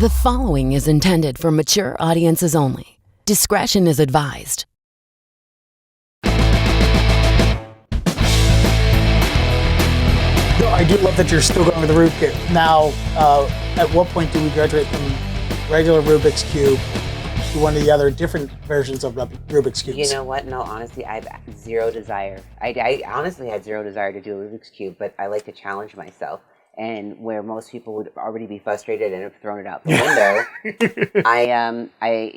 The following is intended for mature audiences only. Discretion is advised. I do love that you're still going with the Rubik's Cube. Now, at what point do we graduate from regular Rubik's Cube to one of the other different versions of Rubik's Cubes? You know what? No, honestly, I have zero desire. I honestly had zero desire to do a Rubik's Cube, but I like to challenge myself. And where most people would already be frustrated and have thrown it out the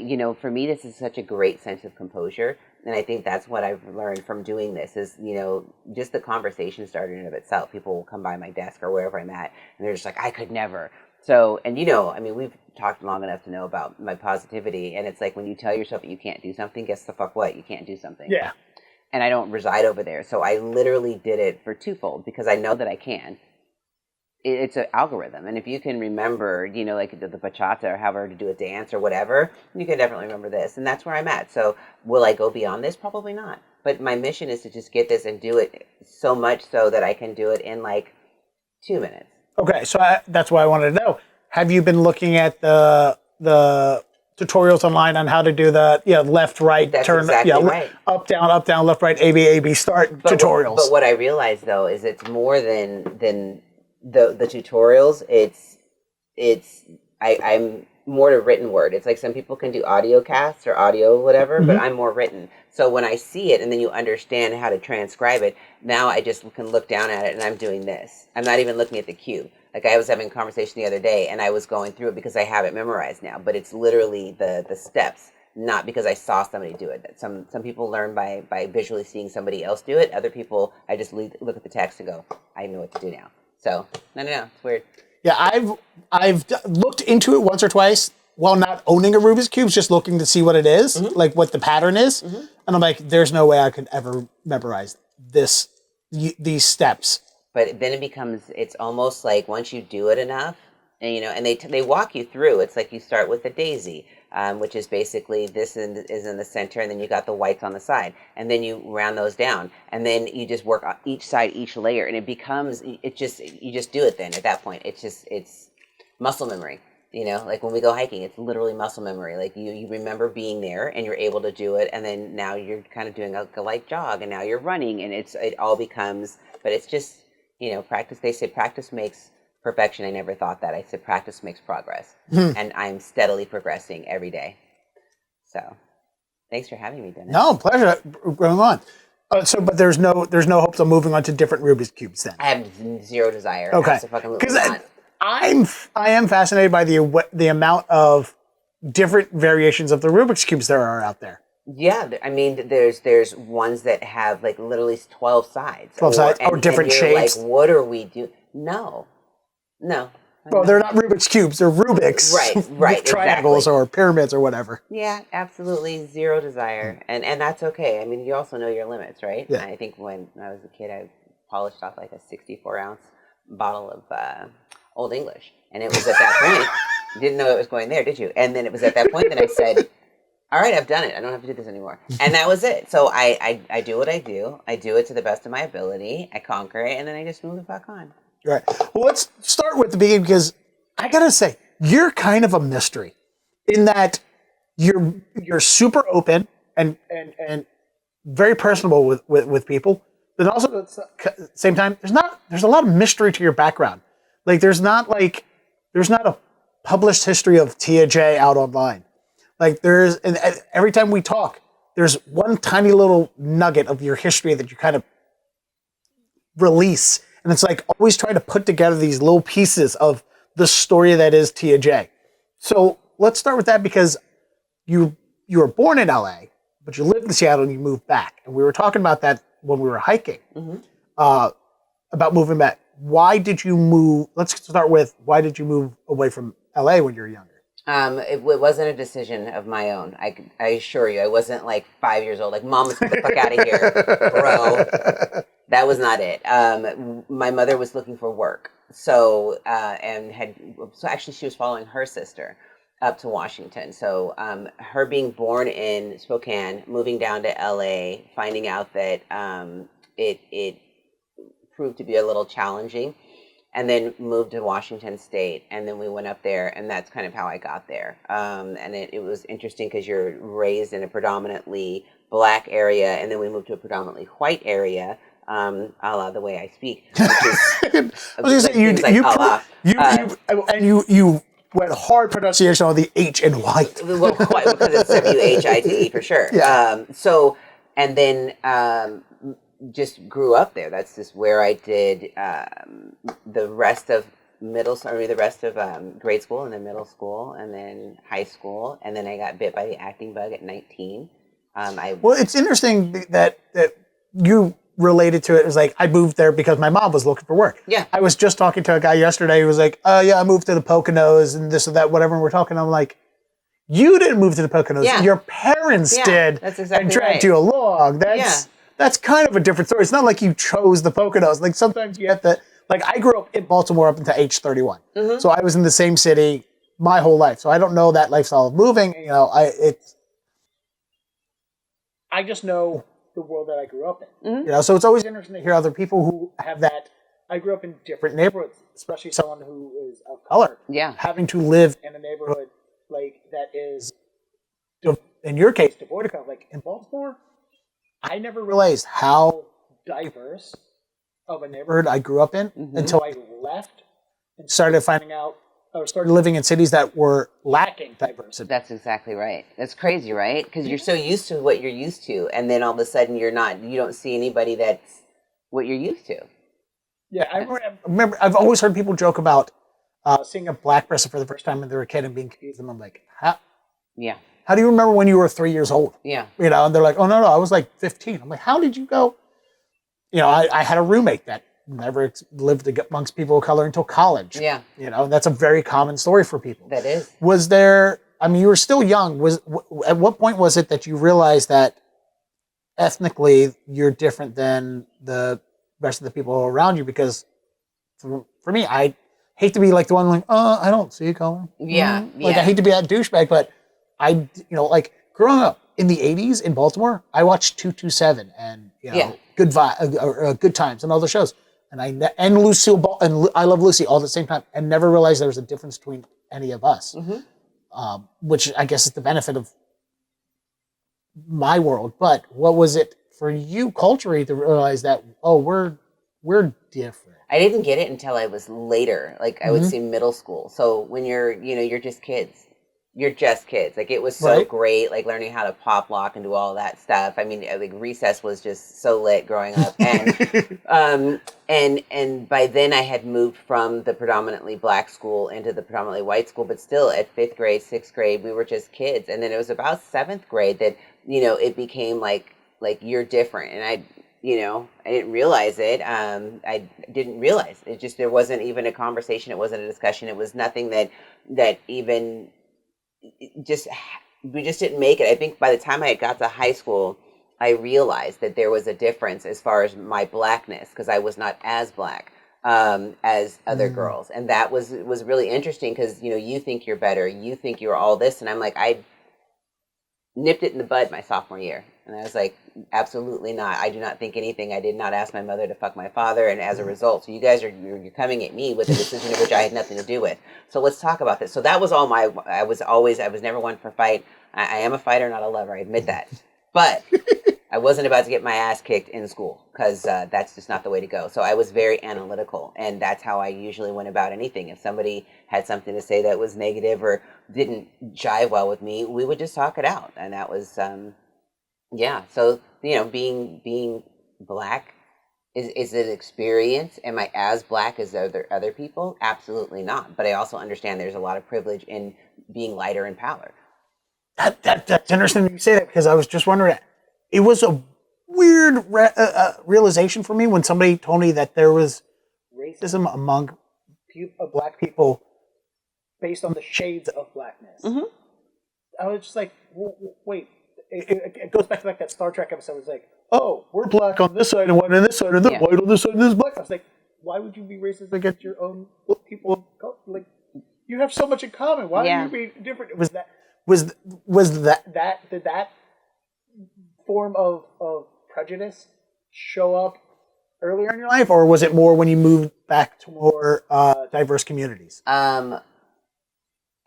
window, for me, this is such a great sense of composure. And I think that's what I've learned from doing this is, just the conversation started in of itself. People will come by my desk or wherever I'm at, and they're just like, I could never. So, and we've talked long enough to know about my positivity. And it's like when you tell yourself that you can't do something, guess the fuck what? You can't do something. Yeah. And I don't reside over there. So I literally did it for twofold because I know that I can. It's an algorithm, and if you can remember, like the bachata or however to do a dance or whatever, you can definitely remember this, and that's where I'm at. So will I go beyond this? Probably not. But my mission is to just get this and do it so much so that I can do it in like 2 minutes. Okay, so that's why I wanted to know. Have you been looking at the tutorials online on how to do the left, right, that's turn, exactly right. up, down, left, right, A, B, start tutorials? But what I realized though is it's more than the tutorials. I'm more to written word. It's like some people can do audio casts or audio whatever, but I'm more written. So when I see it and then you understand how to transcribe it, now I just can look down at it and I'm doing this. I'm not even looking at the cue. Like I was having a conversation the other day and I was going through it because I have it memorized now, but it's literally the steps, not because I saw somebody do it. Some people learn by visually seeing somebody else do it. Other people, I just look at the text and go, I know what to do now. So, no, it's weird. Yeah, I've looked into it once or twice while not owning a Rubik's Cube, just looking to see what it is, like what the pattern is. And I'm like, there's no way I could ever memorize these steps. But then it's almost like once you do it enough, and they walk you through. It's like you start with the daisy, which is basically this is in the center, and then you got the whites on the side, and then you round those down, and then you just work on each side, each layer, and you just do it. Then at that point, it's muscle memory. Like when we go hiking, it's literally muscle memory. Like you remember being there, and you're able to do it, and then now you're kind of doing a light jog, and now you're running, and it all becomes. But it's just practice. They say practice makes perfection. I never thought that. I said practice makes progress, and I'm steadily progressing every day. So, thanks for having me, Dennis. No, pleasure. Going on. But there's no hopes of moving on to different Rubik's Cubes then. I have zero desire. Okay, because I am fascinated by the amount of different variations of the Rubik's Cubes there are out there. Yeah, I mean, there's ones that have like literally 12 sides. 12 sides or different shapes. Like, what are we doing? No. Well, they're not Rubik's Cubes. They're Rubik's. Right. Triangles exactly. or pyramids or whatever. Yeah, absolutely zero desire. And that's okay. I mean, you also know your limits, right? Yeah. I think when I was a kid, I polished off like a 64-ounce bottle of Old English. And it was at that point, you didn't know it was going there, did you? And then it was at that point that I said, all right, I've done it. I don't have to do this anymore. And that was it. So I do what I do. I do it to the best of my ability. I conquer it, and then I just move the fuck on. Right. Well, let's start with the beginning because I gotta say you're kind of a mystery in that you're super open and very personable with people, but also at the same time there's a lot of mystery to your background. Like there's not a published history of Tia J out online. Like and every time we talk, there's one tiny little nugget of your history that you kind of release. And it's like always trying to put together these little pieces of the story that is Tia J. So let's start with that because you were born in LA, but you lived in Seattle and you moved back. And we were talking about that when we were hiking, about moving back. Why did you move? Let's start with why did you move away from LA when you were younger? It wasn't a decision of my own. I assure you, I wasn't like 5 years old. Like, Mom, let's get the fuck out of here, bro. That was not it. My mother was looking for work, so actually she was following her sister up to Washington. So her being born in Spokane, moving down to LA, finding out that it proved to be a little challenging. and then moved to Washington State, and then we went up there, and that's kind of how I got there. And it was interesting because you're raised in a predominantly black area, and then we moved to a predominantly white area, a la the way I speak. I was going to say, you went hard pronunciation on the H in white. Well, quite, because it's WHITE for sure. Yeah. And then just grew up there. That's just where I did the rest of grade school, and then middle school, and then high school, and then I got bit by the acting bug at 19. Well, it's interesting that you related to it. It was like, I moved there because my mom was looking for work. Yeah. I was just talking to a guy yesterday who was like, yeah, I moved to the Poconos and this or that, whatever. And we're talking. I'm like, you didn't move to the Poconos. Yeah. Your parents did. That's exactly and dragged right. you along. That's kind of a different story. It's not like you chose the Poconos. Like sometimes you have to, like I grew up in Baltimore up until age 31. Mm-hmm. So I was in the same city my whole life. So I don't know that lifestyle of moving. You know, I just know the world that I grew up in. Mm-hmm. You know, so it's always interesting to hear other people who have that. I grew up in different neighborhoods, especially someone who is of color. Yeah. Having to live in a neighborhood like that is, in your case, devoid of color. Like in Baltimore, I never realized how diverse of a neighborhood I grew up in until I left and started finding out, or started living in cities that were lacking diversity. That's exactly right. That's crazy, right? Because you're so used to what you're used to, and then all of a sudden you don't see anybody that's what you're used to. Yeah, I remember I've always heard people joke about seeing a black person for the first time when they were a kid and being confused, and I'm like, how do you remember when you were 3 years old? Yeah. You know, and they're like, oh, no, I was like 15. I'm like, how did you go? You know, I had a roommate that never lived amongst people of color until college. Yeah. You know, that's a very common story for people. That is. Was there, I mean, you were still young. At what point was it that you realized that ethnically you're different than the rest of the people around you? Because for me, I hate to be like the one like, I don't see color. Yeah. Like, I hate to be that douchebag, but like growing up in the 80s in Baltimore, I watched 227 and, Good Times and all the shows. And Lucille Ball and I Love Lucy all at the same time, and never realized there was a difference between any of us, which I guess is the benefit of my world. But what was it for you culturally to realize that, we're different? I didn't get it until I was later, like I would say middle school. So when you're just kids. You're just kids. Like, it was so great, like, learning how to pop lock and do all that stuff. I mean, like, recess was just so lit growing up. And and by then I had moved from the predominantly black school into the predominantly white school, but still at 5th grade, 6th grade, we were just kids. And then it was about 7th grade that, it became like you're different. And I didn't realize it. I didn't realize it. Just, there wasn't even a conversation. It wasn't a discussion. It was nothing that even... we just didn't make it. I think by the time I got to high school, I realized that there was a difference as far as my blackness, because I was not as black as other girls, and that was really interesting because you think you're better, you think you're all this, and I'm like, I nipped it in the bud my sophomore year, and I was like, absolutely not. I do not think anything. I did not ask my mother to fuck my father, and as a result, so you guys you're coming at me with a decision of which I had nothing to do with. So let's talk about this. So that was all I was never one for fight. I am a fighter, not a lover. I admit that, but I wasn't about to get my ass kicked in school because that's just not the way to go. So I was very analytical, and that's how I usually went about anything. If somebody had something to say that was negative or didn't jive well with me, we would just talk it out, and that was So being black is an experience. Am I as black as other people? Absolutely not. But I also understand there's a lot of privilege in being lighter in power. That's interesting that you say that, because I was just wondering. It was a weird realization for me when somebody told me that there was racism among black people based on the shades of blackness. Mm-hmm. I was just like, wait. It goes back to like that Star Trek episode. It was like, oh, we're black on this side and white on this side, and then white on this side and this black. I was like, why would you be racist against your own people? Like, you have so much in common. Why would you be different? Did that form of prejudice show up earlier in your life, or was it more when you moved back to more diverse communities? I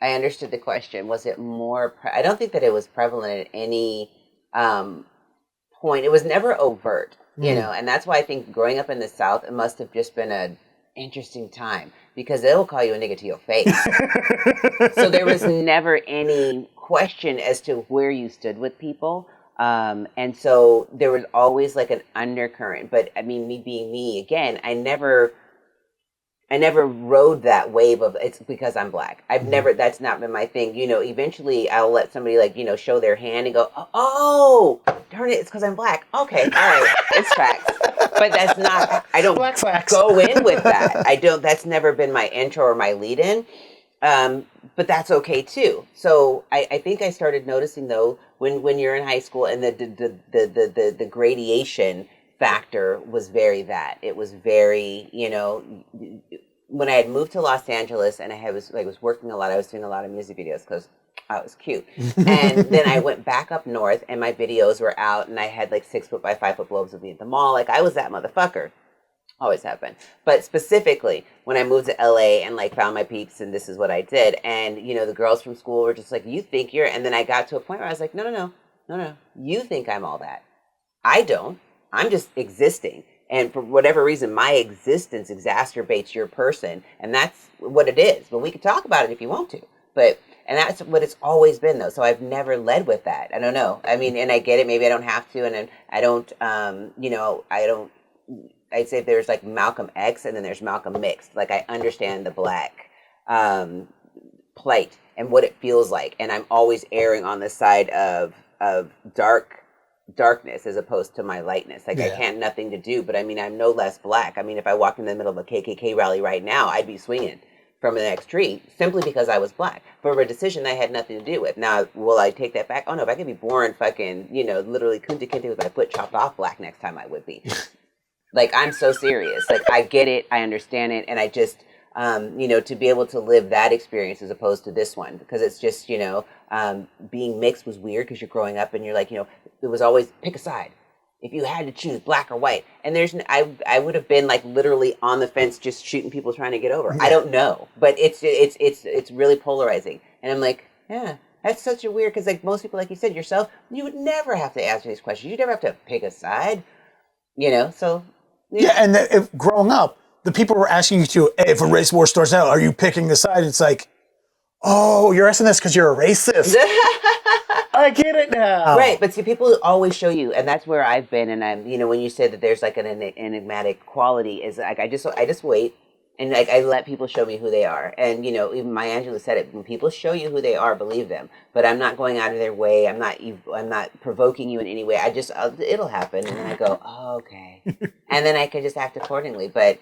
understood the question. Was it more? I don't think that it was prevalent at any point. It was never overt, and that's why I think growing up in the South, it must have just been a interesting time because they'll call you a nigga to your face. So there was never any question as to where you stood with people. And so there was always like an undercurrent. But I mean, me being me again, I never rode that wave of it's because I'm black. I've never, that's not been my thing. Eventually I'll let somebody show their hand and go, oh, darn it, it's because I'm black. Okay, all right, it's facts. But that's not, I don't go in with that. That's never been my intro or my lead in. But that's okay too. So I think I started noticing though, when you're in high school and the gradation factor was very that. It was very, when I had moved to Los Angeles and I was working a lot, I was doing a lot of music videos because I was cute. And then I went back up north and my videos were out and I had 6 foot by 5 foot globes of me at the mall. I was that motherfucker. Always have been. But specifically when I moved to LA and found my peeps and this is what I did. And, the girls from school were just you think you're, and then I got to a point where I was like, no. You think I'm all that. I don't. I'm just existing. And for whatever reason, my existence exacerbates your person. And that's what it is. But we can talk about it if you want to. And that's what it's always been, though. So I've never led with that. I don't know. I mean, and I get it. Maybe I don't have to. And I don't, I'd say there's Malcolm X and then there's Malcolm Mixed. I understand the black plight and what it feels like. And I'm always erring on the side of darkness as opposed to my lightness. I can't nothing to do, but I mean, I'm no less black. I mean, if I walked in the middle of a KKK rally right now, I'd be swinging from the next tree simply because I was black for a decision I had nothing to do with. Now, will I take that back? Oh no, if I could be born fucking, literally kunta kinte with my foot chopped off black next time, I would be. I'm so serious. I get it, I understand it, and I just, to be able to live that experience as opposed to this one, because it's just, being mixed was weird because you're growing up and you're it was always pick a side. If you had to choose black or white, and I would have been literally on the fence, just shooting people trying to get over. Yeah. I don't know, but it's really polarizing, and I'm yeah, that's such a weird because most people, like you said yourself, you would never have to answer these questions. You'd never have to pick a side, so. Yeah, and if growing up, the people were asking you to, hey, if a race war starts out, are you picking the side? It's oh, you're asking this because you're a racist. I get it now. Right, but see, people always show you, and that's where I've been, and I'm, when you say that there's an enigmatic quality, is I just wait, and I let people show me who they are, and even Maya Angelou said it, when people show you who they are, believe them, but I'm not going out of their way, I'm not provoking you in any way, it'll happen, and then I go, oh, okay, and then I can just act accordingly, but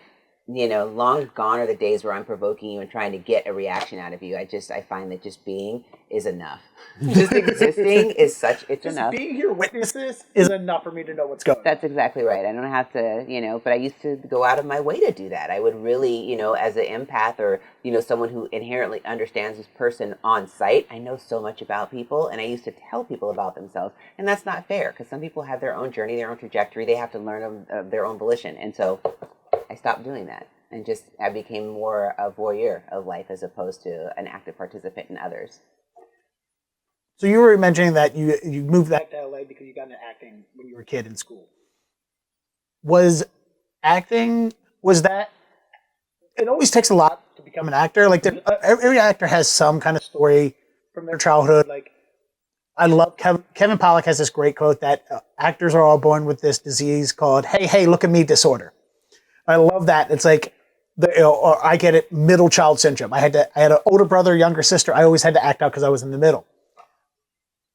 long gone are the days where I'm provoking you and trying to get a reaction out of you. I find that just being is enough. Just existing is it's enough. Being your witnesses is enough for me to know what's going on. That's exactly right. I don't have to, but I used to go out of my way to do that. I would really, as an empath or, someone who inherently understands this person on site, I know so much about people, and I used to tell people about themselves. And that's not fair because some people have their own journey, their own trajectory. They have to learn of their own volition. And so I stopped doing that and I became more a voyeur of life as opposed to an active participant in others. So you were mentioning that you moved back to LA because you got into acting when you were a kid in school. Was that, it always takes a lot to become an actor. Every actor has some kind of story from their childhood. I love Kevin Pollak has this great quote that actors are all born with this disease called, hey, look at me disorder. I love that. It's or I get it, middle child syndrome. I had an older brother, younger sister. I always had to act out because I was in the middle.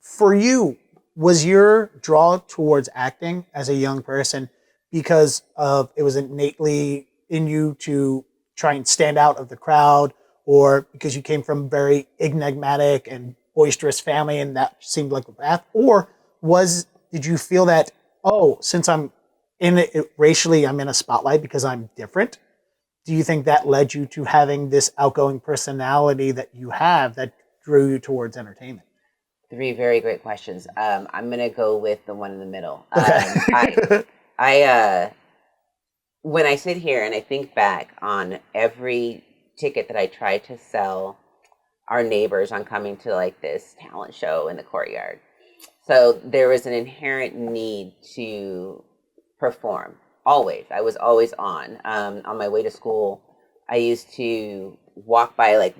For you, was your draw towards acting as a young person because of it was innately in you to try and stand out of the crowd, or because you came from a very enigmatic and boisterous family and that seemed like a path? Or did you feel that, since I'm in it racially, I'm in a spotlight because I'm different? Do you think that led you to having this outgoing personality that you have that drew you towards entertainment? 3 very great questions. I'm going to go with the one in the middle. Okay. when I sit here and I think back on every ticket that I tried to sell our neighbors on coming to like this talent show in the courtyard. So there was an inherent need to perform. Always. I was always on. On my way to school, I used to walk by like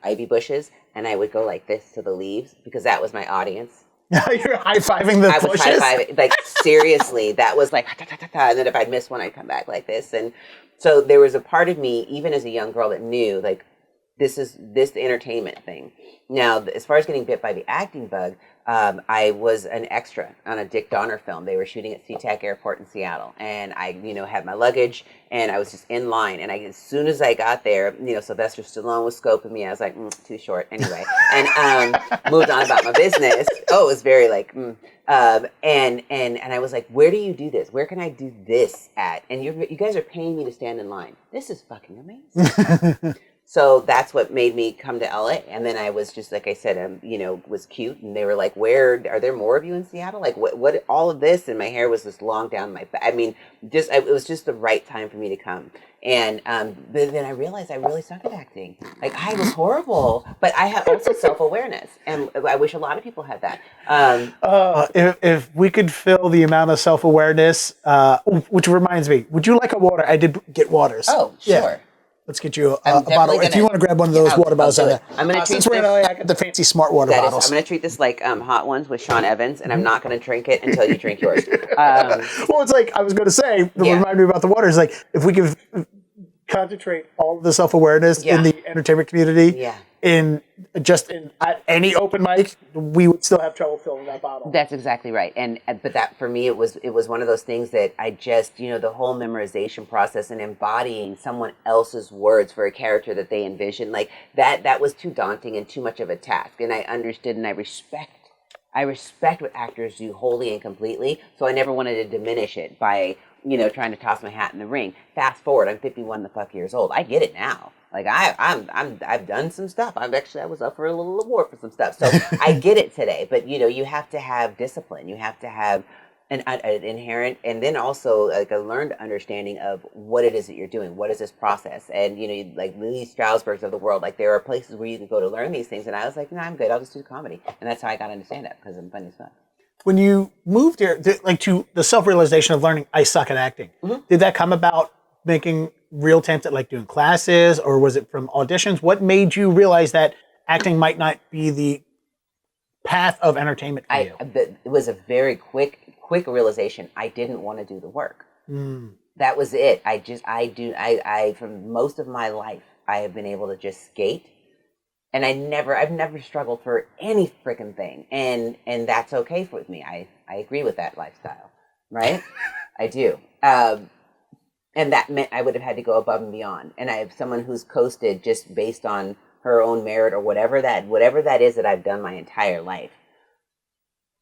ivy bushes, and I would go like this to the leaves because that was my audience. You're high-fiving the bushes? I was high-fiving. Like, seriously, that was like, ta, ta, ta, ta, and then if I'd miss one, I'd come back like this. And so there was a part of me, even as a young girl, that knew, like, this is this entertainment thing. Now, as far as getting bit by the acting bug, I was an extra on a Dick Donner film. They were shooting at SeaTac Airport in Seattle, and I, had my luggage, and I was just in line. And as soon as I got there, Sylvester Stallone was scoping me. I was like, too short, anyway, and moved on about my business. Oh, it was very like, and I was like, where do you do this? Where can I do this at? And you guys are paying me to stand in line. This is fucking amazing. So that's what made me come to LA. And then I was just, like I said, was cute. And they were like, are there more of you in Seattle? Like, what, all of this? And my hair was just long down my back. I mean, it was just the right time for me to come. And but then I realized I really suck at acting. Like, I was horrible. But I have also self-awareness. And I wish a lot of people had that. If we could fill the amount of self-awareness, which reminds me, would you like a water? I did get waters. Oh, sure. Yeah. Let's get you a bottle. If you want to grab one of those water bottles out there. I'm going to treat since we're in LA, I got the fancy smart water bottles. I'm going to treat this like hot ones with Sean Evans, and I'm not going to drink it until you drink yours. Well, it's like I was going to say, remind me about the water, is like if we could concentrate all of the self-awareness in the entertainment community at any open mic, we would still have trouble filling that bottle. That's exactly right. But that for me, it was one of those things that I just, the whole memorization process and embodying someone else's words for a character that they envisioned, like that was too daunting and too much of a task. And I understood and I respect what actors do wholly and completely. So I never wanted to diminish it by, trying to toss my hat in the ring. Fast forward, I'm 51 the fuck years old. I get it now. Like I've done some stuff. I was up for a little award for some stuff. So I get it today. But you have to have discipline. You have to have an inherent, and then also like a learned understanding of what it is that you're doing. What is this process? And like Lily Strasberg's of the world. Like there are places where you can go to learn these things. And I was like, no, I'm good. I'll just do comedy. And that's how I got into stand up, because I'm funny as fuck. When you moved here, to the self-realization of learning, I suck at acting. Mm-hmm. Did that come about making real attempts at like doing classes, or was it from auditions? What made you realize that acting might not be the path of entertainment for you? It was a very quick realization. I didn't want to do the work. That was it. For most of my life, I have been able to just skate. And I've never struggled for any freaking thing. And that's okay with me. I agree with that lifestyle, right? I do. And that meant I would have had to go above and beyond. And I have someone who's coasted just based on her own merit or whatever that is that I've done my entire life.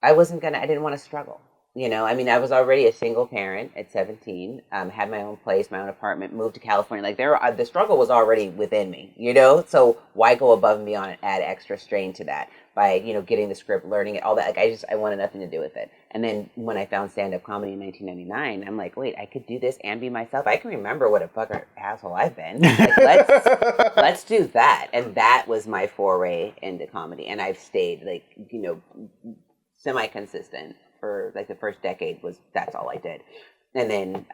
I didn't want to struggle. I was already a single parent at 17, had my own place, my own apartment, moved to California. Like the struggle was already within me, so why go above and beyond and add extra strain to that by, getting the script, learning it, all that. Like I wanted nothing to do with it. And then when I found stand-up comedy in 1999, I'm like, wait, I could do this and be myself. I can remember what a fucking asshole I've been. Like, let's do that. And that was my foray into comedy. And I've stayed like, semi-consistent for like the first decade. That's all I did. And then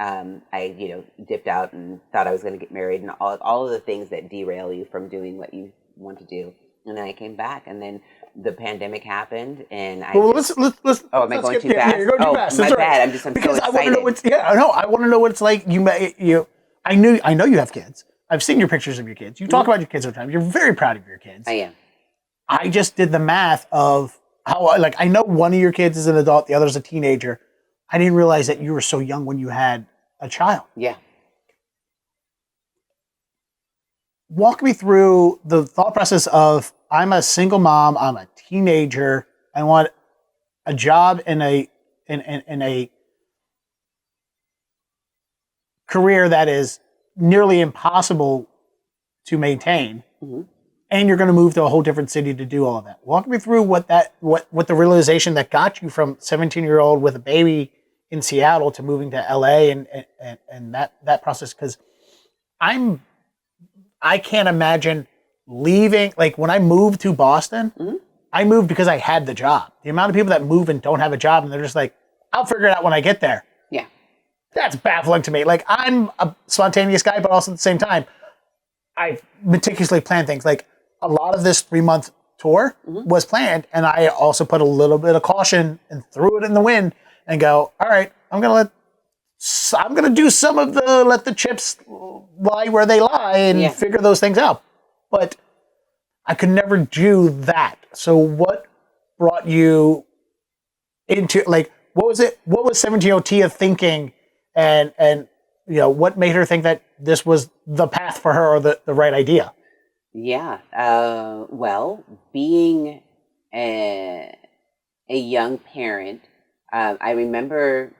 I dipped out and thought I was going to get married and all of the things that derail you from doing what you want to do. And then I came back, and then the pandemic happened, and I. Well, let's. Oh, am I going too fast? You're going too fast. My bad. Right. I'm so excited. I want to know what's. Yeah, I want to know what it's like. I know you have kids. I've seen your pictures of your kids. You talk about your kids all the time. You're very proud of your kids. I am. I just did the math of how I know one of your kids is an adult, the other's a teenager. I didn't realize that you were so young when you had a child. Yeah. Walk me through the thought process of, I'm a single mom, I'm a teenager, I want a job in a career that is nearly impossible to maintain, and you're going to move to a whole different city to do all of that. Walk me through what the realization that got you from 17-year-old with a baby in Seattle to moving to LA and that process, because I can't imagine leaving. Like when I moved to Boston, I moved because I had the job. The amount of people that move and don't have a job and they're just like, I'll figure it out when I get there. Yeah. That's baffling to me. Like I'm a spontaneous guy, but also at the same time, I meticulously plan things. Like a lot of this 3-month tour was planned, and I also put a little bit of caution and threw it in the wind and go, all right, I'm gonna do some of the let the chips lie where they lie and figure those things out. But I could never do that. So what brought you into, like, what was it? What was 17-year-old Tia thinking, and you know, what made her think that this was the path for her or the right idea? Yeah. Well, being a young parent, I remember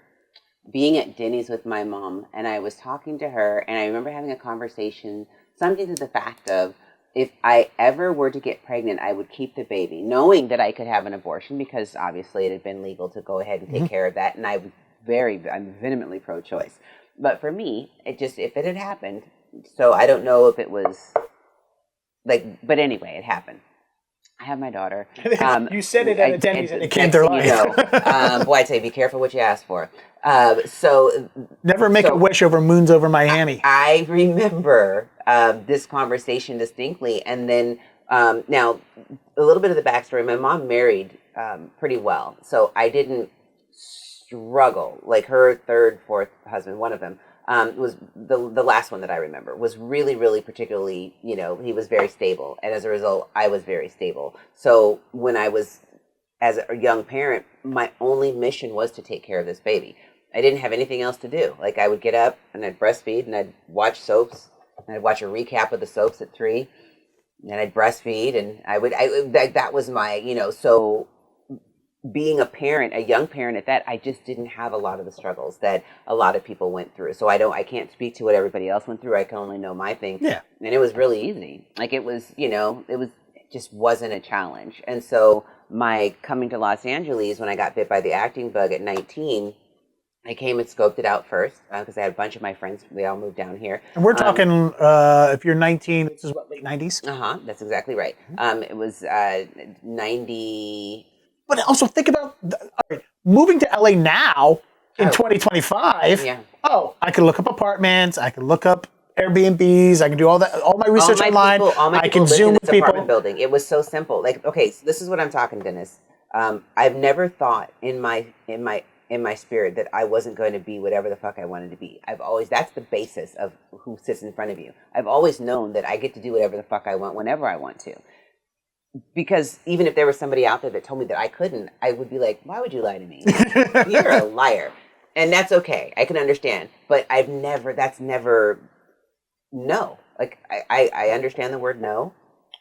being at Denny's with my mom, and I was talking to her, and I remember having a conversation, something to the fact of, if I ever were to get pregnant, I would keep the baby, knowing that I could have an abortion, because obviously it had been legal to go ahead and take care of that, and I'm vehemently pro-choice. But for me, if it had happened, so I don't know if it was, like, but anyway, it happened. I have my daughter. You said it at a Denny's and it came to life. Boy, I say, be careful what you ask for. Never make a wish over moons over Miami. I remember this conversation distinctly. And then now, a little bit of the backstory. My mom married pretty well. So I didn't struggle. Like her third, fourth husband, one of them, was the last one that I remember, was really, really particularly, you know, he was very stable. And as a result, I was very stable. So when I was, as a young parent, my only mission was to take care of this baby. I didn't have anything else to do. Like I would get up and I'd breastfeed and I'd watch soaps and I'd watch a recap of the soaps at 3, and I'd breastfeed, and that was my, you know, so being a parent, a young parent at that, I just didn't have a lot of the struggles that a lot of people went through. So I can't speak to what everybody else went through. I can only know my thing. Yeah. And it was really easy. Like it was, you know, it just wasn't a challenge. And so my coming to Los Angeles, when I got bit by the acting bug at 19, I came and scoped it out first because I had a bunch of my friends. They all moved down here. And we're talking, if you're 19, this is what, late 90s? That's exactly right. It was 90... But also think about moving to LA now in 2025. Yeah. Oh, I can look up apartments. I can look up Airbnbs. I can do all that, all my research online. I can Zoom with people. Apartment building. It was so simple. Like, okay, so this is what I'm talking, Dennis. I've never thought in my spirit that I wasn't going to be whatever the fuck I wanted to be. That's the basis of who sits in front of you. I've always known that I get to do whatever the fuck I want whenever I want to. Because even if there was somebody out there that told me that I couldn't, I would be like, why would you lie to me? You're a liar. And that's okay. I can understand. But that's never, no. Like, I understand the word no,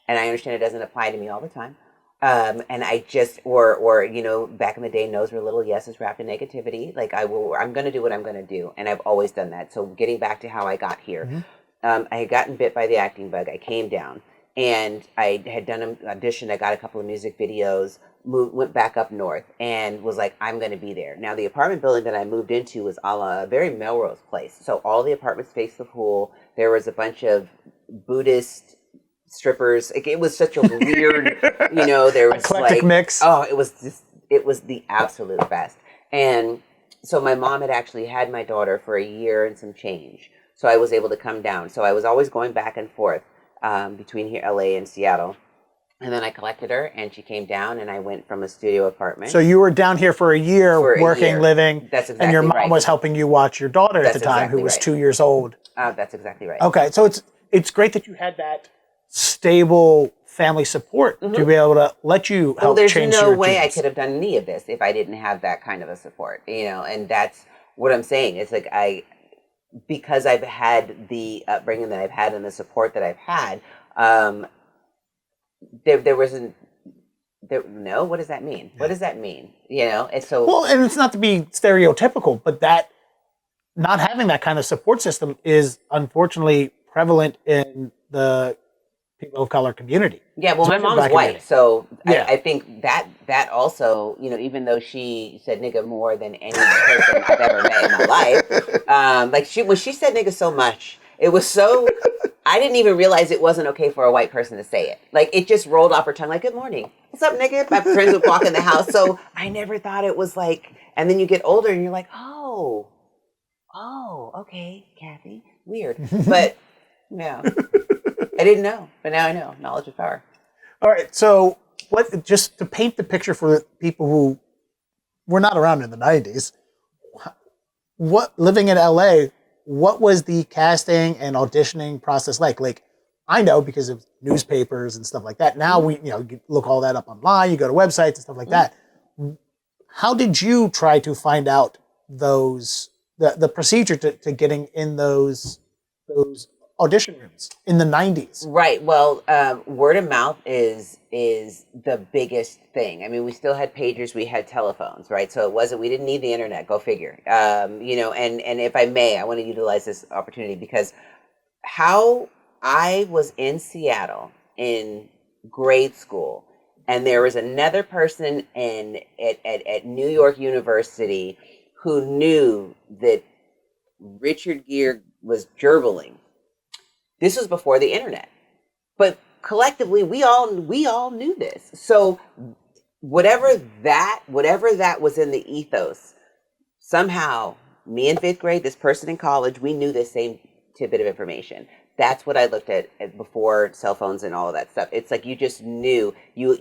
and I understand it doesn't apply to me all the time. And I just, or you know, back in the day, no's were little yeses wrapped in negativity. Like, I'm going to do what I'm going to do. And I've always done that. So getting back to how I got here, I had gotten bit by the acting bug. I came down. And I had done an audition. I got a couple of music videos, went back up north, and was like, I'm going to be there. Now, the apartment building that I moved into was a very Melrose place. So all the apartments faced the pool. There was a bunch of Buddhist strippers. Like, it was such a weird, you know, there was eclectic mix. Oh, it was the absolute best. And so my mom had actually had my daughter for a year and some change. So I was able to come down. So I was always going back and forth. Between here, LA and Seattle. And then I collected her and she came down and I went from a studio apartment. So you were down here for a year, working, living. That's exactly right. And your mom was helping you watch your daughter at the time, who was 2 years old. That's exactly right. Okay, so it's great that you had that stable family support to be able to let you help change your genes. There's no way I could have done any of this if I didn't have that kind of a support, you know, and that's what I'm saying. It's like because I've had the upbringing that I've had and the support that I've had, there wasn't. No, what does that mean? What does that mean? You know, it's so well, and it's not to be stereotypical, but that not having that kind of support system is unfortunately prevalent in the people of color community. Yeah, well, my Especially mom's Black white, community. so Yeah. I think that also, even though she said nigga more than any person I've ever met in my life, like when she said nigga so much, it was so, I didn't even realize it wasn't okay for a white person to say it. Like, it just rolled off her tongue like, good morning. What's up, nigga? My friends would walk in the house, so I never thought it was like, and then you get older and you're like, oh, okay, Kathy, weird. But, yeah. I didn't know, but now I know. Knowledge is power. All right, so just to paint the picture for people who were not around in the 90s, living in LA, what was the casting and auditioning process like? Like, I know because of newspapers and stuff like that. Now you look all that up online, you go to websites and stuff like that. How did you try to find out the procedure to getting in those audition rooms in the 90s? Right. Well, word of mouth is the biggest thing. I mean, we still had pagers, we had telephones, right? So we didn't need the internet. Go figure. And if I may, I want to utilize this opportunity because how I was in Seattle in grade school, and there was another person at New York University who knew that Richard Gere was gerbling. This was before the internet, but collectively we all knew this. So whatever that was in the ethos, somehow me in 5th grade, this person in college, we knew this same tidbit of information. That's what I looked at before cell phones and all of that stuff. It's like you just knew you're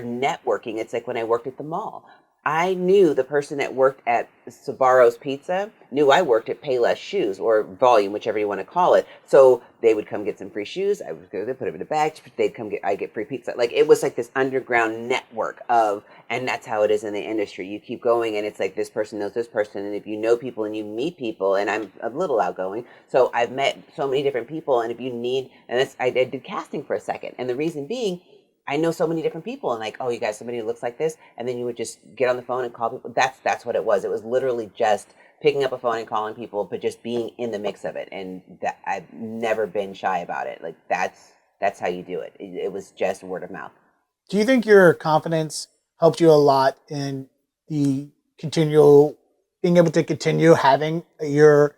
networking. It's like when I worked at the mall. I knew the person that worked at Sbarro's Pizza knew I worked at Payless Shoes or Volume, whichever you want to call it. So they would come get some free shoes. I would go there, put them in a bag. They'd come I get free pizza. Like, it was like this underground network and that's how it is in the industry. You keep going and it's like this person knows this person. And if you know people and you meet people, and I'm a little outgoing, so I've met so many different people. And if you need, I did casting for a second. And the reason being, I know so many different people, and like, oh, you got somebody who looks like this, and then you would just get on the phone and call people. That's what it was. It was literally just picking up a phone and calling people, but just being in the mix of it. And I've never been shy about it. Like, that's how you do it. It was just word of mouth. Do you think your confidence helped you a lot in being able to continue having your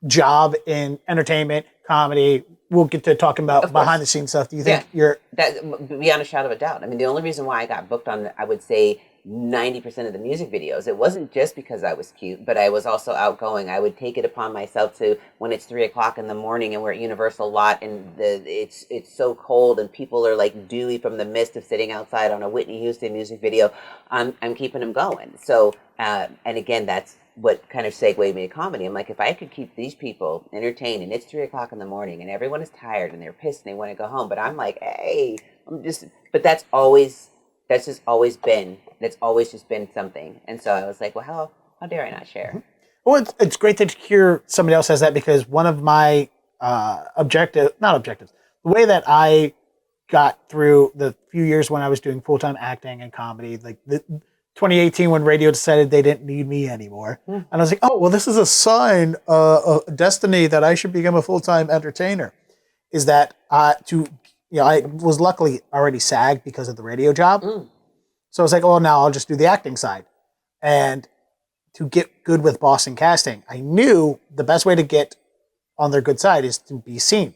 job in entertainment, comedy? We'll get to talking about behind the scenes stuff. Do you think that beyond a shadow of a doubt? I mean, the only reason why I got booked on, I would say, 90% of the music videos, it wasn't just because I was cute, but I was also outgoing. I would take it upon myself to, when it's 3:00 in the morning and we're at Universal Lot and it's so cold and people are like dewy from the mist of sitting outside on a Whitney Houston music video, I'm keeping them going. So, and again, that's what kind of segued me to comedy. I'm like, if I could keep these people entertained and it's 3:00 in the morning and everyone is tired and they're pissed and they want to go home, but I'm like, hey, but that's just always been something. And so I was like, well, how dare I not share? Well, it's great to hear somebody else says that, because one of my the way that I got through the few years when I was doing full-time acting and comedy, like 2018 when radio decided they didn't need me anymore. And I was like, oh, well, this is a sign of destiny that I should become a full-time entertainer. Is that I was luckily already SAG because of the radio job. So I was like, oh, now I'll just do the acting side. And to get good with Boston Casting, I knew the best way to get on their good side is to be seen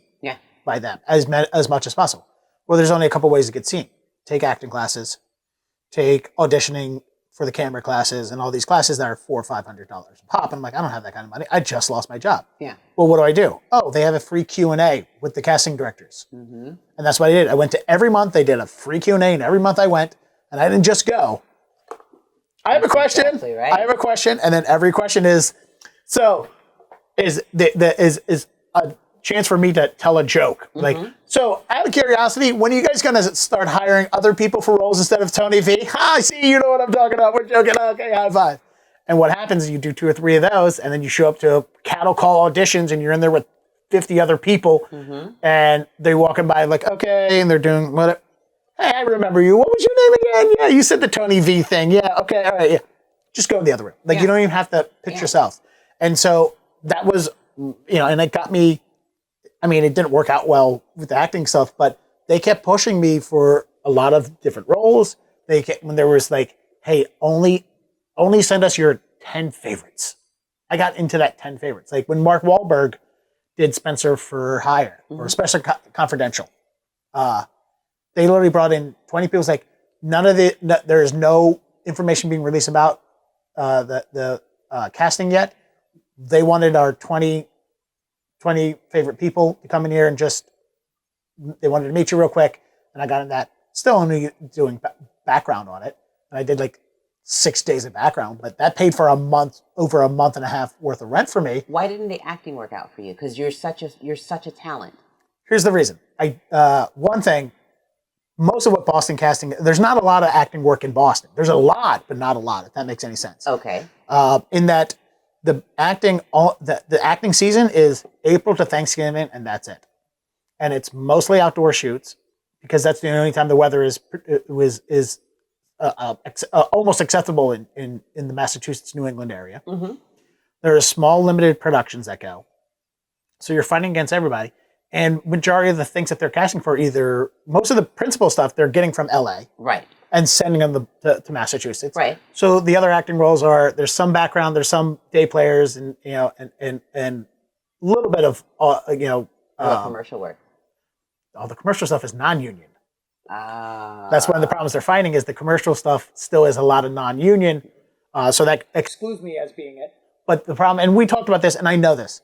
by them as much as possible. Well, there's only a couple ways to get seen. Take acting classes, take auditioning for the camera classes, and all these classes that are $400 or $500 a pop. And I'm like, I don't have that kind of money. I just lost my job. Yeah. Well, what do? Oh, they have a free Q&A with the casting directors. And that's what I did. I went to every month. They did a free Q&A, and every month I went, and I didn't just go. I have a question. Exactly right. I have a question, and then every question is, so is a chance for me to tell a joke. Like, so out of curiosity, when are you guys going to start hiring other people for roles instead of Tony V? I see, you know what I'm talking about. We're joking. Okay, high five. And what happens is you do 2 or 3 of those, and then you show up to cattle call auditions, and you're in there with 50 other people, and they're walking by like, okay, and they're doing what? Hey, I remember you. What was your name again? Yeah, you said the Tony V thing. Yeah, okay, all right, yeah. Just go in the other room. Like, you don't even have to pitch yourself. And so that was, and it got me, I mean, it didn't work out well with the acting stuff, but they kept pushing me for a lot of different roles. When there was like, hey, only send us your 10 favorites. I got into that 10 favorites. Like when Mark Wahlberg did Spencer for Hire or Special Confidential, they literally brought in 20 people. It's like there is no information being released about the casting yet. They wanted our 20 favorite people to come in here and they wanted to meet you real quick. And I got in that, still only doing background on it. And I did like 6 days of background, but that paid for over a month and a half worth of rent for me. Why didn't the acting work out for you? Because you're such a talent. Here's the reason. One thing, most of what Boston casting, there's not a lot of acting work in Boston. There's a lot, but not a lot, if that makes any sense. Okay. In that the acting season is April to Thanksgiving, and that's it. And it's mostly outdoor shoots because that's the only time the weather is almost acceptable in the Massachusetts, New England area. Mm-hmm. There are small, limited productions that go. So you're fighting against everybody. And majority of the things that they're casting for, either most of the principal stuff they're getting from LA. Right. And sending them to Massachusetts. Right. So the other acting roles there's some background, there's some day players, and and a little bit of commercial work. All the commercial stuff is non-union. Ah. That's one of the problems they're finding is the commercial stuff still is a lot of non-union. So that excludes me as being it. But the problem, and we talked about this, and I know this,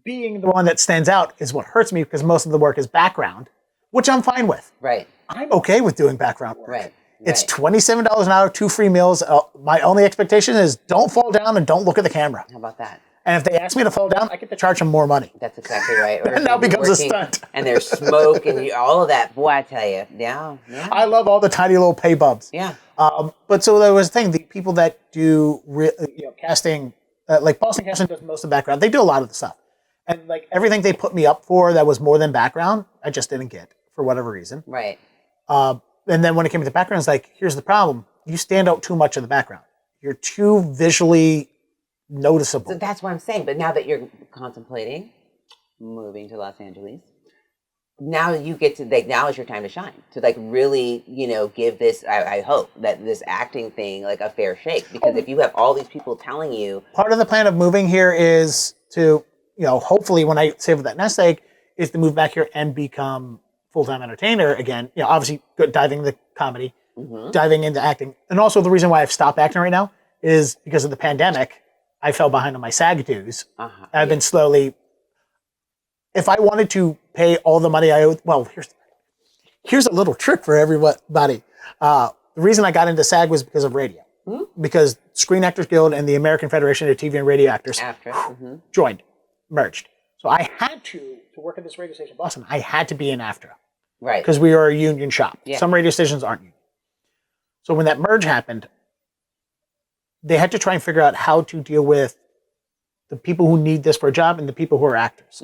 being the one that stands out is what hurts me because most of the work is background, which I'm fine with. Right. I'm okay with doing background work. Right. It's $27 an hour, 2 free meals. My only expectation is don't fall down and don't look at the camera. How about that? And if they ask me to fall down, I get to charge them more money. That's exactly right. Or and now becomes a stunt. And there's smoke and all of that. Boy, I tell you. Yeah. I love all the tiny little pay bumps. Yeah. But so there was a thing. The people that do casting, like Boston Casting does most of the background. They do a lot of the stuff. And like everything they put me up for that was more than background, I just didn't get for whatever reason. Right. And then when it came to background, it's like, here's the problem. You stand out too much in the background. You're too visually noticeable. So that's what I'm saying. But now that you're contemplating moving to Los Angeles, now you get to, like, now is your time to shine. To, like, really, give this, I hope, that this acting thing, like, a fair shake. Because if you have all these people telling you. Part of the plan of moving here is to, hopefully when I save that nest egg, is to move back here and become full-time entertainer again. Obviously diving into comedy, diving into acting. And also the reason why I've stopped acting right now is because of the pandemic. I fell behind on my SAG dues. I've been slowly, if I wanted to pay all the money I owed, well, here's a little trick for everybody. The reason I got into SAG was because of radio. Because Screen Actors Guild and the American Federation of TV and Radio Actors joined, merged. So I had to work at this radio station in Boston, I had to be in AFTRA. Right. Because we are a union shop. Yeah. Some radio stations aren't union. So when that merge happened, they had to try and figure out how to deal with the people who need this for a job and the people who are actors.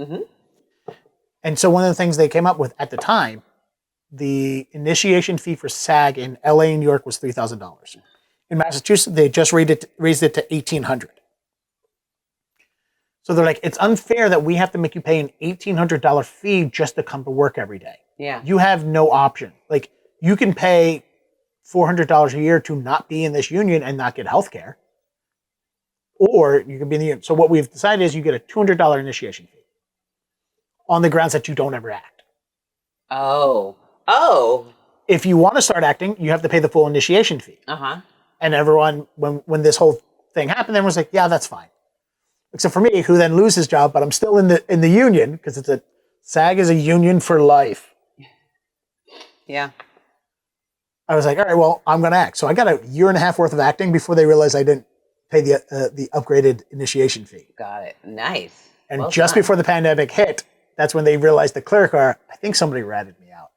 And so one of the things they came up with at the time, the initiation fee for SAG in LA and New York was $3,000. In Massachusetts, they just raised it to $1,800. So they're like, it's unfair that we have to make you pay an $1,800 fee just to come to work every day. Yeah. You have no option. Like, you can pay $400 a year to not be in this union and not get health care. Or you can be in the union. So what we've decided is you get a $200 initiation fee on the grounds that you don't ever act. Oh. If you want to start acting, you have to pay the full initiation fee. And everyone, when this whole thing happened, everyone was like, yeah, that's fine. Except for me, who then loses his job, but I'm still in the union because SAG is a union for life. Yeah. I was like, all right, well, I'm going to act. So I got a year and a half worth of acting before they realized I didn't pay the upgraded initiation fee. Got it. Nice. And just before the pandemic hit, that's when they realized the clerk, I think somebody ratted me out.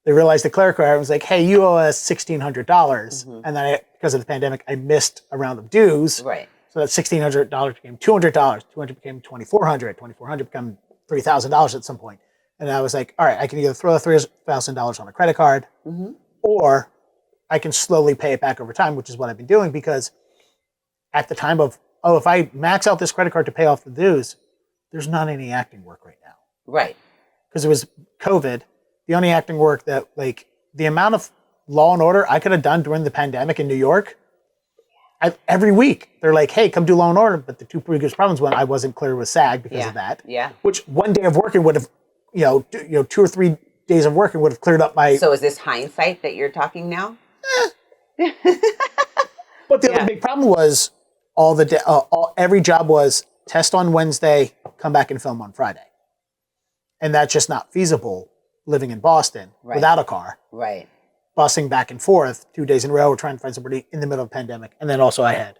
They realized the clerk was like, hey, you owe us $1,600. And then because of the pandemic, I missed a round of dues. Right. So that $1,600 became $200. $200 became $2,400. $2,400 became $3,000 at some point. And I was like, all right, I can either throw $3,000 on a credit card or I can slowly pay it back over time, which is what I've been doing because at the time of, if I max out this credit card to pay off the dues, there's not any acting work right now. Right. Because it was COVID the only acting work that, like, the amount of Law and Order I could have done during the pandemic in New York, every week they're like, hey, come do Law and Order. But the two biggest problems, when I wasn't clear with SAG because of that, which one day of working would have, 2 or 3 days of working would have cleared up my. So is this hindsight that you're talking now? But the other big problem was every job was test on Wednesday, come back and film on Friday. And that's just not feasible living in Boston without a car. Right. Busing back and forth 2 days in a row, trying to find somebody in the middle of a pandemic. And then also I had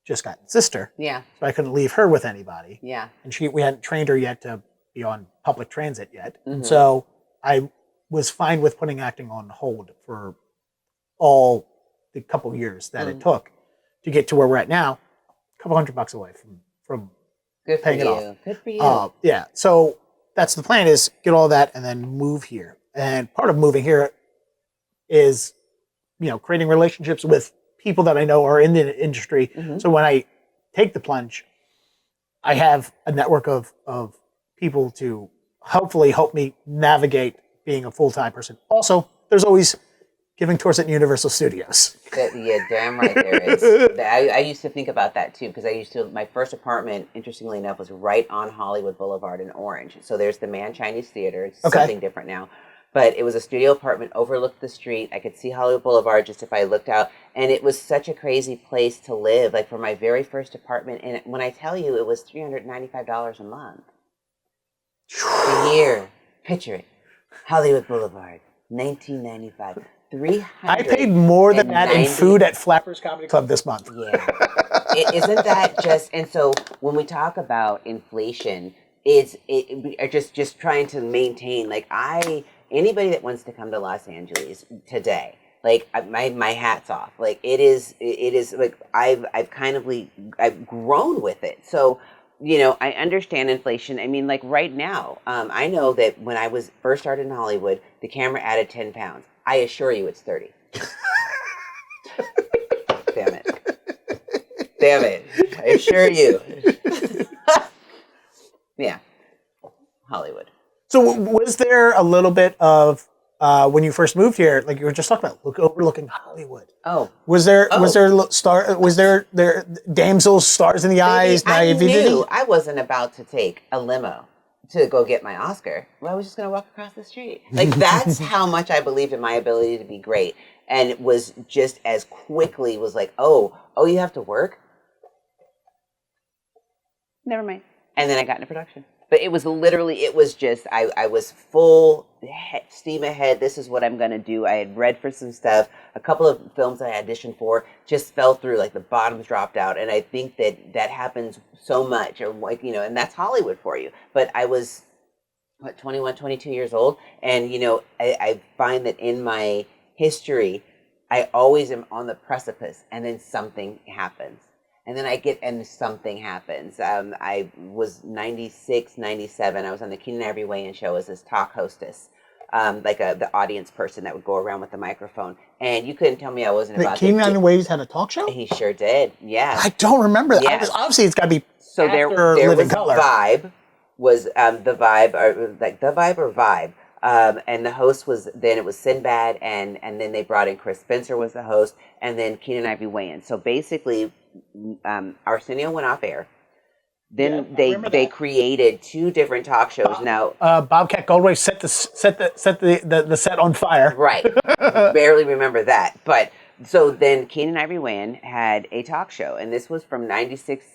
just gotten a sister. Yeah. So I couldn't leave her with anybody. Yeah. And we hadn't trained her yet to be on public transit yet. Mm-hmm. And so I was fine with putting acting on hold for all the couple years that it took to get to where we're at now, a couple $100 away from Good paying for it you. off. Good for you. Yeah. So that's the plan, is get all that and then move here. And part of moving here is, creating relationships with people that I know are in the industry. Mm-hmm. So when I take the plunge, I have a network of people to hopefully help me navigate being a full-time person. Also, there's always giving tours at Universal Studios. Yeah, damn right there is. I used to think about that too, because my first apartment, interestingly enough, was right on Hollywood Boulevard in Orange. So there's the Man Chinese Theater. It's something different now. But it was a studio apartment, overlooked the street. I could see Hollywood Boulevard just if I looked out. And it was such a crazy place to live, like for my very first apartment. And when I tell you, it was $395 a month. A year. Picture it. Hollywood Boulevard, 1995. I paid more than that in food at Flappers Comedy Club this month. Yeah. Isn't that just... And so when we talk about inflation, just trying to maintain, like, anybody that wants to come to Los Angeles today, like, my hat's off. Like, it is like, I've grown with it. So, I understand inflation. I mean, like right now, I know that when I was first started in Hollywood, the camera added 10 pounds. I assure you it's 30. Damn it. I assure you. Yeah. Hollywood. So was there a little bit of, when you first moved here, like you were just talking about, overlooking Hollywood? Oh. Was there damsels, stars in the eyes, naivety? I knew I wasn't about to take a limo to go get my Oscar. Well, I was just going to walk across the street. Like, that's how much I believed in my ability to be great. And it was just as quickly was like, oh, you have to work? Never mind. And then I got into production. But it was just, I was full steam ahead. This is what I'm going to do. I had read for some stuff. A couple of films I auditioned for just fell through, like the bottoms dropped out. And I think that happens so much, or like, and that's Hollywood for you. But I was, 21, 22 years old. And, I find that in my history, I always am on the precipice and then something happens. And then and something happens. I was 96, 97. I was on the Keenan Ivory Wayans show as this talk hostess, like the audience person that would go around with the microphone. And you couldn't tell me I wasn't about to. Keenan Ivory Wayans had a talk show? He sure did, yeah. I don't remember that. Yes. Obviously, it's got to be so there Living was Color. Vibe, was the Vibe, or like The Vibe or Vibe. And the host was Sinbad, and then they brought in Chris Spencer was the host, and then Keenan Ivory Wayans. So basically, Arsenio went off air. Then they created two different talk shows. Now Bobcat Goldthwait set the set on fire. Right, barely remember that. But so then Keenan Ivory Wayans had a talk show, and this was from 96.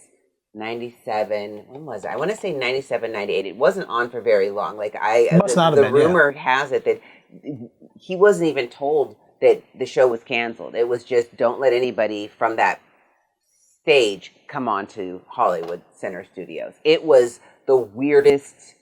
97, when was it? I want to say 97, 98. It wasn't on for very long. Like the rumor has it that he wasn't even told that the show was canceled. It was just, don't let anybody from that stage come on to Hollywood Center Studios. It was the weirdest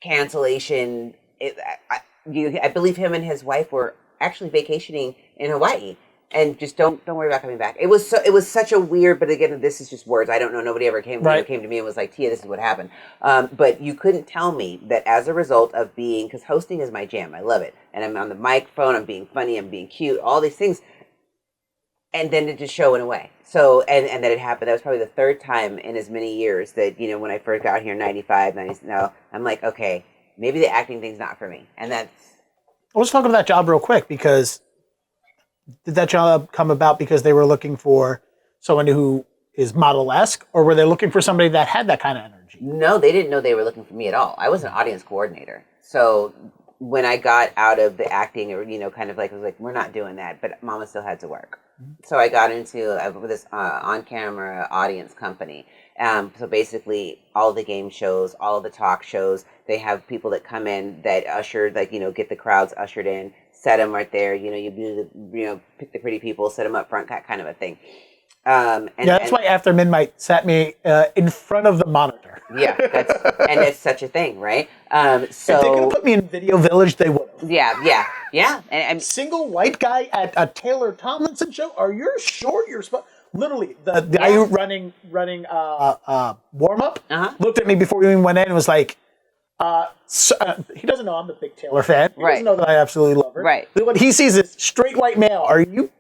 cancellation. I believe him and his wife were actually vacationing in Hawaii. And just don't worry about coming back. It was such a weird, but again, this is just words. I don't know. Nobody ever came to me and was like, Tia, this is what happened. But you couldn't tell me that as a result of because hosting is my jam. I love it. And I'm on the microphone. I'm being funny. I'm being cute. All these things. And then it just show went away. So, and that it happened. That was probably the third time in as many years that, when I first got here in 95, 90, now I'm like, okay, maybe the acting thing's not for me. And that's Let's talk about that job real quick, because did that job come about because they were looking for someone who is model-esque, or were they looking for somebody that had that kind of energy? No, they didn't know they were looking for me at all. I was an audience coordinator. So when I got out of the acting, or, kind of like, I was like, we're not doing that, but Mama still had to work. So I got into this on-camera audience company. So basically, all the game shows, all the talk shows, they have people that come in that usher, get the crowds ushered in, set them right there. You do pick the pretty people, set them up front, that kind of a thing. That's why After Midnight sat me in front of the monitor. Yeah, and it's such a thing, right? So if they could have put me in Video Village, they would have. Yeah. And single white guy at a Taylor Tomlinson show? Are you short? You're literally the guy who running warm up looked at me before we even went in and was like, he doesn't know I'm a big Taylor fan. He doesn't know that I absolutely love her. Right. But what he sees is straight white male. Are you?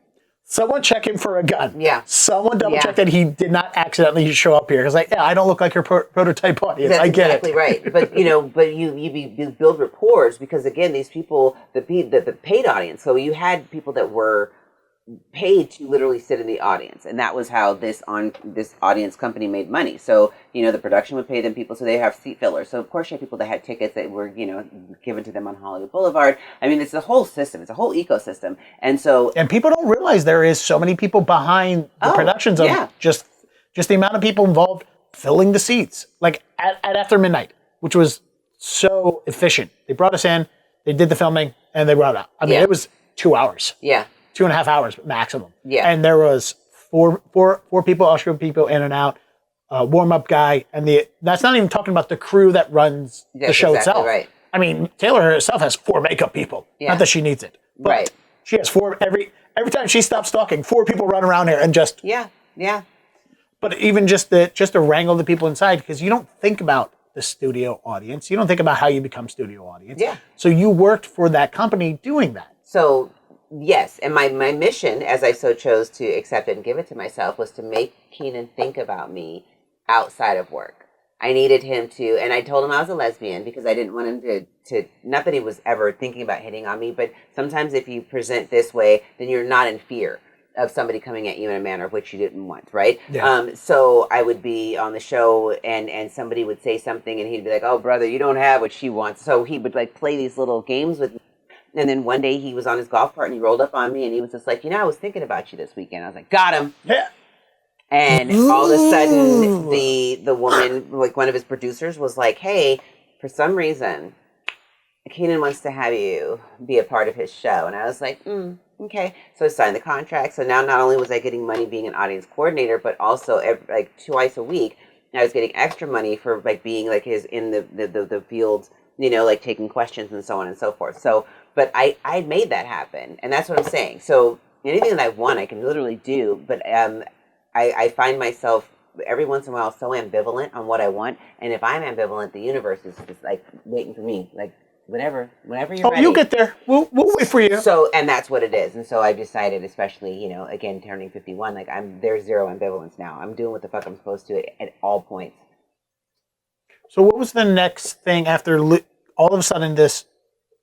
Someone check him for a gun. Yeah. Someone double check that he did not accidentally show up here. Because I don't look like your prototype audience. That's I get exactly it. Right. But you build rapport, because again, these people, the paid audience. So you had people that were paid to literally sit in the audience, and that was how this audience company made money. So the production would pay them people, so they have seat fillers. So of course you had people that had tickets that were given to them on Hollywood Boulevard. I mean, it's a whole system, it's a whole ecosystem. And people don't realize there is so many people behind the productions of just the amount of people involved filling the seats, like at After Midnight, which was so efficient. They brought us in, they did the filming, and they brought it out. I mean, it was 2 hours. 2.5 hours maximum. And there was four people, ushering people in and out, warm-up guy, and that's not even talking about the crew that runs the show itself. Right. I mean, Taylor herself has 4 makeup people. Not that she needs it. But she has 4 every time she stops talking, 4 people run around here and just But even just to wrangle the people inside, because you don't think about the studio audience. You don't think about how you become studio audience. So you worked for that company doing that. So yes, and my mission, as I so chose to accept it and give it to myself, was to make Keenan think about me outside of work. I needed him to, and I told him I was a lesbian because I didn't want him to not that he was ever thinking about hitting on me, but sometimes if you present this way, then you're not in fear of somebody coming at you in a manner of which you didn't want, right? So I would be on the show and somebody would say something and he'd be like, oh, brother, you don't have what she wants. So he would play these little games with me. And then one day he was on his golf cart and he rolled up on me and he was just like, I was thinking about you this weekend. I was like, got him. Yeah. And all of a sudden the woman, one of his producers was like, hey, for some reason, Keenan wants to have you be a part of his show. And I was like, okay. So I signed the contract. So now not only was I getting money being an audience coordinator, but also twice a week, I was getting extra money for being his in the field, taking questions and so on and so forth. So, but I made that happen, and that's what I'm saying. So anything that I want, I can literally do. But I find myself every once in a while so ambivalent on what I want, and if I'm ambivalent, the universe is just waiting for me, whenever you're ready. You'll get there. We'll wait for you. So, and that's what it is. And so I decided, especially, again, turning 51, there's zero ambivalence now. I'm doing what the fuck I'm supposed to at all points. So what was the next thing after all of a sudden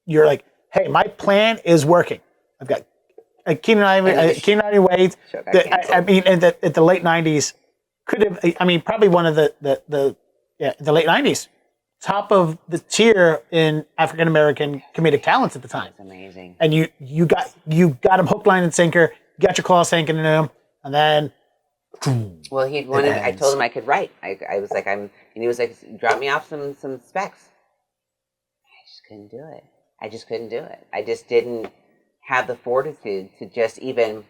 you're like, hey, my plan is working. I've got Keenan Ivory Wade. I mean, at the late 90s, probably one of the late 90s. Top of the tier in African American comedic talents at the time. That's amazing. And you got him hook, line, and sinker. You got your claw sinking in him, and then. Well, I told him I could write. I was like, and he was like, drop me off some specs. I just couldn't do it. I just didn't have the fortitude to just even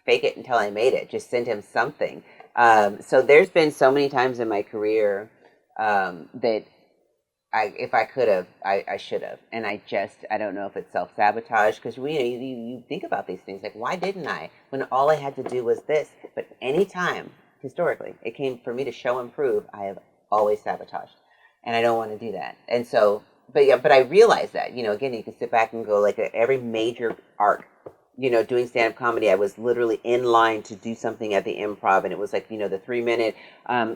fake it until I made it. Just send him something. So there's been so many times in my career that. If I could have, I should have. And I don't know if it's self-sabotage, because you think about these things, why didn't I? When all I had to do was this. But any time, historically, it came for me to show and prove, I have always sabotaged. And I don't want to do that. And so, but I realized that, again, you can sit back and go, every major arc, doing stand-up comedy, I was literally in line to do something at the Improv, and it was the 3-minute,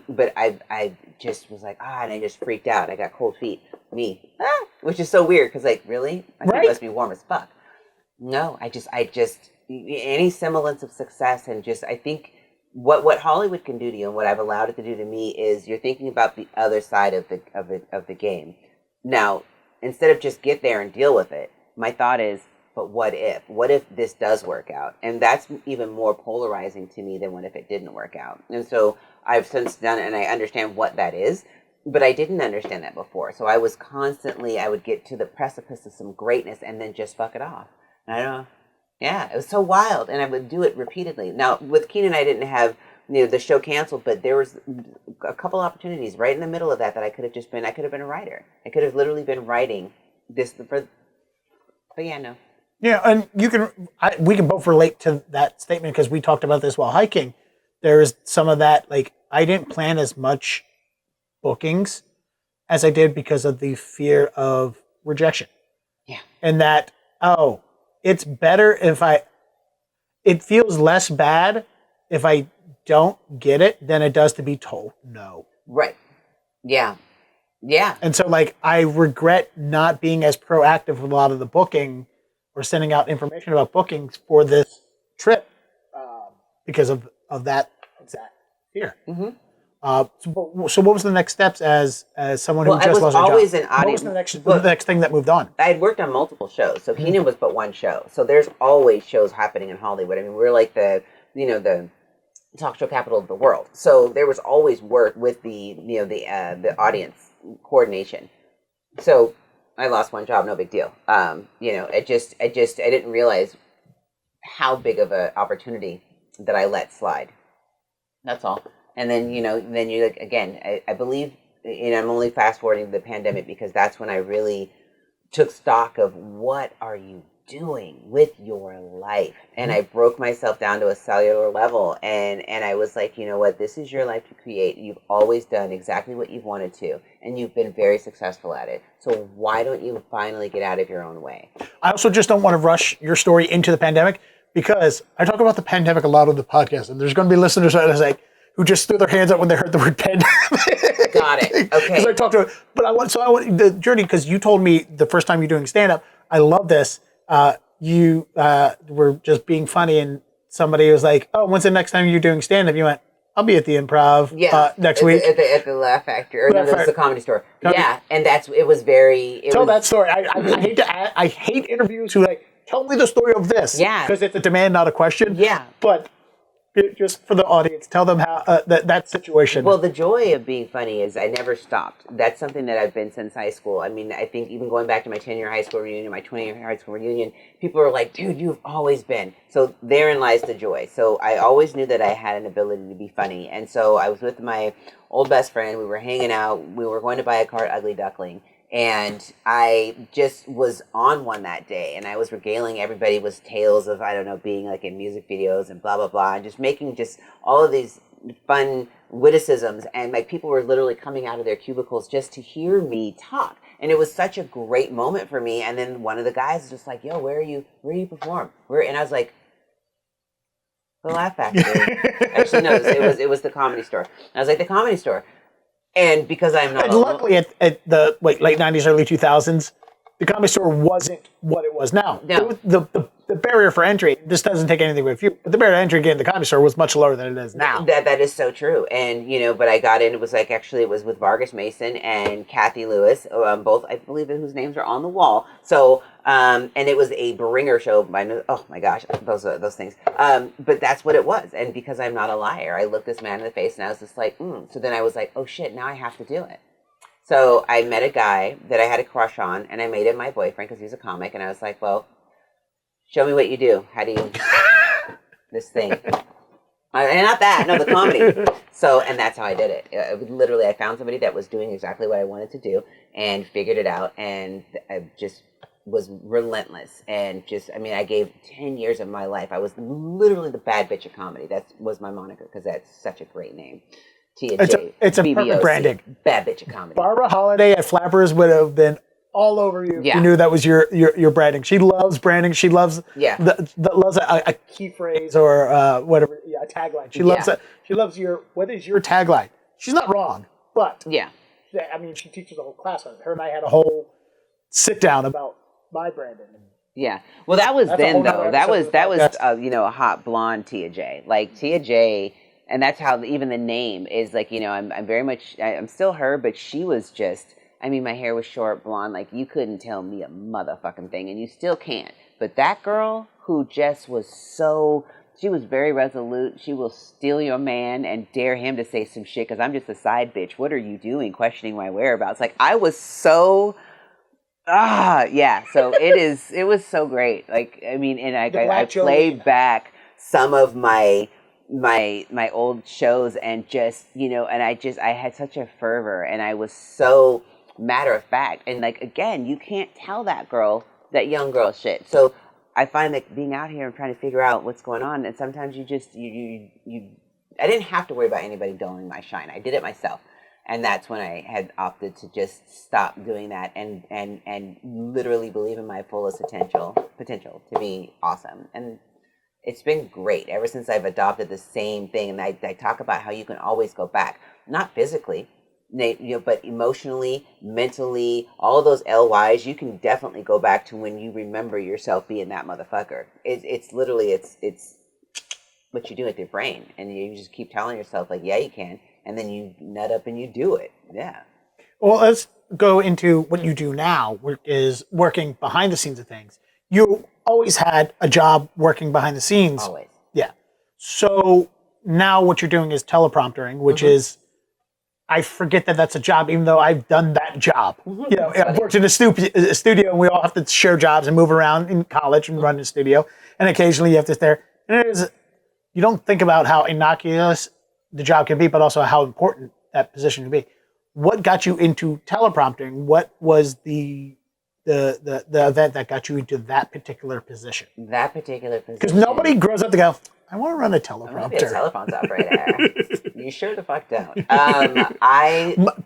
but I just was and I just freaked out. I got cold feet. which is so weird because, like, really? My feet Right. must be warm as fuck. No, I just, any semblance of success and just, I think what Hollywood can do to you and what I've allowed it to do to me is you're thinking about the other side of the game. Now, instead of just get there and deal with it, my thought is, but what if? What if this does work out? And that's even more polarizing to me than what if it didn't work out. And so I've since done it and I understand what that is, but I didn't understand that before. So I was constantly, I would get to the precipice of some greatness and then just fuck it off. And I don't know. Yeah, it was so wild. And I would do it repeatedly. Now, with Keenan, I didn't have, the show canceled, but there was a couple opportunities right in the middle of that I could have just been, I could have been a writer. I could have literally been writing this, but yeah, no. Yeah, and we can both relate to that statement because we talked about this while hiking. There is some of that, like, I didn't plan as much bookings as I did because of the fear of rejection. Yeah. And that, it's better it feels less bad if I don't get it than it does to be told no. Right. Yeah. Yeah. And so, like, I regret not being as proactive with a lot of the booking or sending out information about bookings for this trip because of that exact fear. Mm-hmm. So what was the next steps as someone who just lost a job? I was always an audience. What was the next thing that moved on? I had worked on multiple shows, so Keenan was but one show. So there's always shows happening in Hollywood. I mean, we're like the talk show capital of the world. So there was always work with the audience coordination. So I lost one job, no big deal. I didn't realize how big of an opportunity that I let slide. That's all. And then, then you, like, again, I believe, I'm only fast forwarding the pandemic because that's when I really took stock of what are you doing with your life. And I broke myself down to a cellular level and I was like, you know what, this is your life to create. You've always done exactly what you've wanted to and you've been very successful at it. So why don't you finally get out of your own way? I also just don't want to rush your story into the pandemic because I talk about the pandemic a lot on the podcast and there's going to be listeners that are like, who just threw their hands up when they heard the word pandemic. Got it. Okay. Because I talked to it, but I want the journey because you told me the first time you're doing stand up. I love this. You were just being funny, and somebody was like, "Oh, when's the next time you're doing stand up?" You went, "I'll be at the Improv next week at the Laugh Factory, or no, that's the Comedy Store." Yeah, and it was very. Tell that story. I hate interviews who like tell me the story of this. Yeah, because it's a demand, not a question. Yeah, but. Just for the audience, tell them how that situation. Well, the joy of being funny is I never stopped. That's something that I've been since high school. I mean, I think even going back to my 10-year high school reunion, my 20-year high school reunion, people are like, dude, you've always been. So therein lies the joy. So I always knew that I had an ability to be funny. And so I was with my old best friend. We were hanging out. We were going to buy a car at Ugly Duckling. And I just was on one that day, and I was regaling everybody with tales of, I don't know, being like in music videos and blah, blah, blah, and just making just all of these fun witticisms. And my people were literally coming out of their cubicles just to hear me talk. And it was such a great moment for me. And then one of the guys was just like, yo, where you perform? And I was like, the Laugh Factory. Actually, no, it was the Comedy Store. I was like, the Comedy Store. And because I'm not... And luckily, at the late 90s, early 2000s, the Comedy Store wasn't what it was now. No. The barrier for entry, this doesn't take anything away from you, but the barrier to entry again, the Comedy Store was much lower than it is now. That is so true. And, but I got in, it was with Vargas Mason and Kathy Lewis, both, I believe, whose names are on the wall. So, and it was a bringer show. Oh my gosh, those things. But that's what it was. And because I'm not a liar, I looked this man in the face and I was just like, So then I was like, oh shit, now I have to do it. So I met a guy that I had a crush on and I made him my boyfriend because he's a comic. And I was like, well, show me what you do. How do you this thing? And not that, no, the comedy. So, and that's how I did it. Literally, I found somebody that was doing exactly what I wanted to do and figured it out. And I just was relentless. And I gave 10 years of my life. I was literally the bad bitch of comedy. That was my moniker because that's such a great name. T&J. It's a perfect branding. Bad bitch of comedy. Barbara Holiday at Flappers would have been all over you. Yeah. You knew that was your branding. She loves branding. She loves loves a key phrase or whatever, a tagline. She loves it. She loves what is your tagline? She's not wrong, but yeah. I mean, she teaches a whole class on it. Her and I had a whole sit down about my Brandon. Yeah. Well, that was That's a then whole though. nother That episode was of the podcast. you know, a hot blonde Tia J. Like Tia J, and that's how even the name is. Like, you know, I'm very much I'm still her, but she was just. I mean, my hair was short, blonde. Like you couldn't tell me a motherfucking thing, and you still can't. But that girl who just was so. She was very resolute. She will steal your man and dare him to say some shit because I'm just a side bitch. What are you doing? Questioning my whereabouts. Like I was so. Yeah. So it was so great. Like, I mean, and I played back some of my old shows and just, you know, and I had such a fervor and I was so matter of fact. And like, again, you can't tell that young girl shit. So I find that being out here and trying to figure out what's going on. And sometimes you just, I didn't have to worry about anybody dulling my shine. I did it myself. And that's when I had opted to just stop doing that and literally believe in my fullest potential to be awesome. And it's been great ever since I've adopted the same thing. And I talk about how you can always go back, not physically, you know, but emotionally, mentally, all of those LYs, you can definitely go back to when you remember yourself being that motherfucker. It's literally, it's what you do with your brain. And you just keep telling yourself like, yeah, you can. And then you nut up and you do it. Yeah. Well, let's go into what you do now, which is working behind the scenes of things. You always had a job working behind the scenes. Always. Yeah. So now what you're doing is telepromptering, which is, I forget that that's a job, even though I've done that job. You know, I've worked in a studio and we all have to share jobs and move around in college and run a studio. And occasionally you have to stare. And you don't think about how innocuous the job can be, but also how important that position can be. What got you into teleprompting? What was the event that got you into that particular position? That particular position. Because nobody grows up to go, I want to run a teleprompter. I want to be a teleprompter operator. You sure the fuck don't.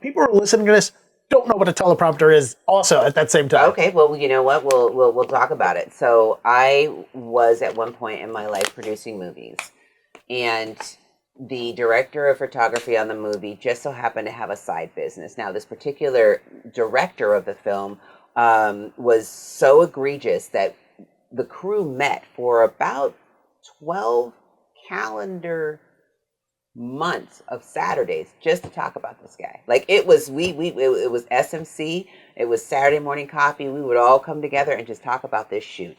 People who are listening to this don't know what a teleprompter is also at that same time. Okay, well, you know what? We'll talk about it. So I was at one point in my life producing movies, and the director of photography on the movie just so happened to have a side business. Now, this particular director of the film was so egregious that the crew met for about 12 calendar months of Saturdays just to talk about this guy. Like it was it was SMC, it was Saturday morning coffee. We would all come together and just talk about this shoot.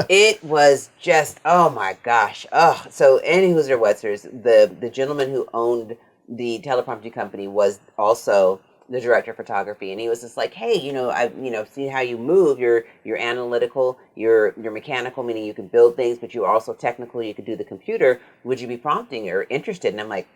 It was just, oh my gosh. Oh, so any who's or whatsers, the gentleman who owned the teleprompting company was also the director of photography, and he was just like, hey, you know, I've seen how you move. You're analytical, you're mechanical, meaning you can build things, but you're also technical. You can do the computer. Would you be prompting or interested? And I'm like,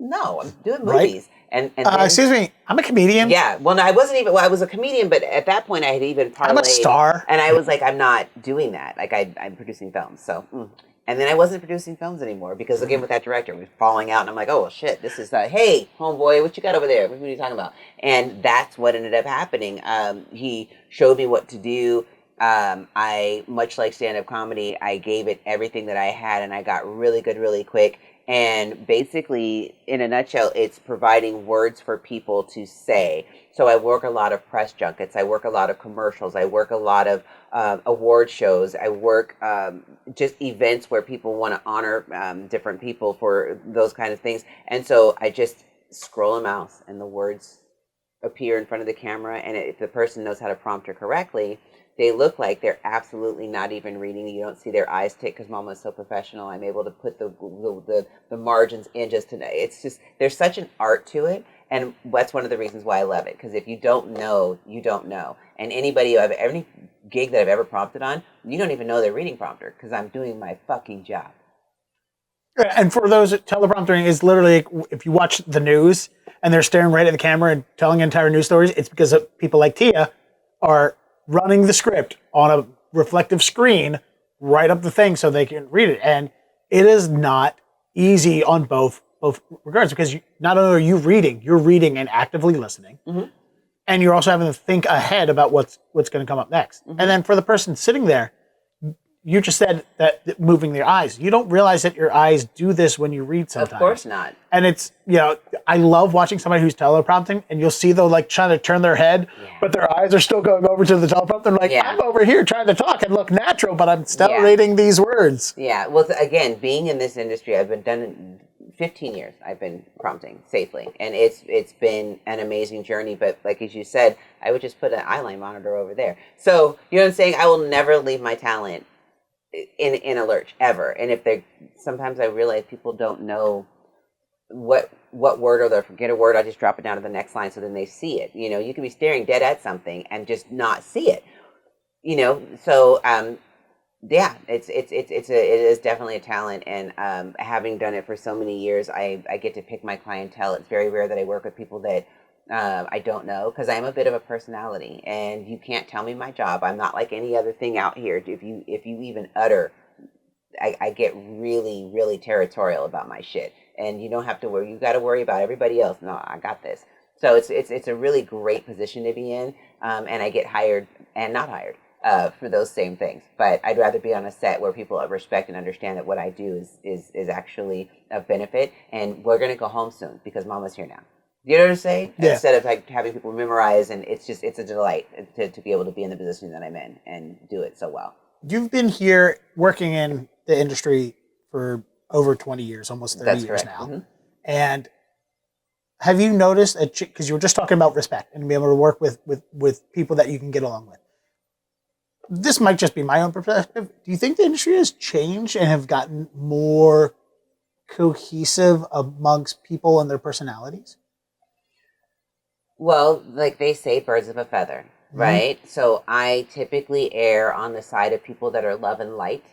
no, I'm doing movies. Right? And then, excuse me, I'm a comedian. Yeah, well, no, I wasn't even. Well, I was a comedian, but at that point, I had even parlayed. I'm a star, and I was like, I'm not doing that. Like, I'm producing films, so. And then I wasn't producing films anymore because, again, with that director, we were falling out. And I'm like, oh, well, shit, this is, hey, homeboy, what you got over there? What are you talking about? And that's what ended up happening. He showed me what to do. I, much like stand-up comedy, I gave it everything that I had, and I got really good really quick. And basically, in a nutshell, it's providing words for people to say. So I work a lot of press junkets. I work a lot of commercials. I work a lot of award shows. I work just events where people want to honor different people for those kind of things. And so I just scroll a mouse and the words appear in front of the camera. And if the person knows how to prompt her correctly, they look like they're absolutely not even reading. You don't see their eyes tick because Mama's so professional. I'm able to put the margins in just today. It's just, there's such an art to it. And that's one of the reasons why I love it. Because if you don't know, you don't know. And any gig that I've ever prompted on, you don't even know they're reading prompter because I'm doing my fucking job. And for those, telepromptering is literally, if you watch the news and they're staring right at the camera and telling entire news stories, it's because of people like Tia are running the script on a reflective screen right up the thing so they can read it. And it is not easy on both regards because not only are you reading, you're reading and actively listening. Mm-hmm. And you're also having to think ahead about what's going to come up next. Mm-hmm. And then for the person sitting there, you just said that moving your eyes. You don't realize that your eyes do this when you read sometimes. Of course not. And it's, I love watching somebody who's teleprompting, and you'll see they'll like trying to turn their head, but their eyes are still going over to the teleprompter. They're like, I'm over here trying to talk and look natural, but I'm still reading these words. Yeah. Well, again, being in this industry, I've been done 15 years. I've been prompting safely, and it's been an amazing journey. But like as you said, I would just put an eyeline monitor over there. So you know what I'm saying? I will never leave my talent in a lurch ever. And if they sometimes I realize people don't know what word, or they'll forget a word, I just drop it down to the next line so then they see it. You can be staring dead at something and just not see it. So yeah, it is definitely a talent, and having done it for so many years, I get to pick my clientele. It's very rare that I work with people that I don't know, because I'm a bit of a personality, and you can't tell me my job. I'm not like any other thing out here. If you even utter, I get really, really territorial about my shit, and you don't have to worry. You got to worry about everybody else. No, I got this. So it's a really great position to be in, and I get hired and not hired for those same things. But I'd rather be on a set where people respect and understand that what I do is actually of benefit, and we're gonna go home soon because Mama's here now. You know what I'm saying? Yeah. Instead of like having people memorize, and it's a delight to be able to be in the position that I'm in and do it so well. You've been here working in the industry for over 20 years, almost 30 years correct. Now. Mm-hmm. And have you noticed, because you were just talking about respect and being able to work with people that you can get along with. This might just be my own perspective. Do you think the industry has changed and have gotten more cohesive amongst people and their personalities? Well, like they say, birds of a feather, right? Mm-hmm. So I typically err on the side of people that are love and light.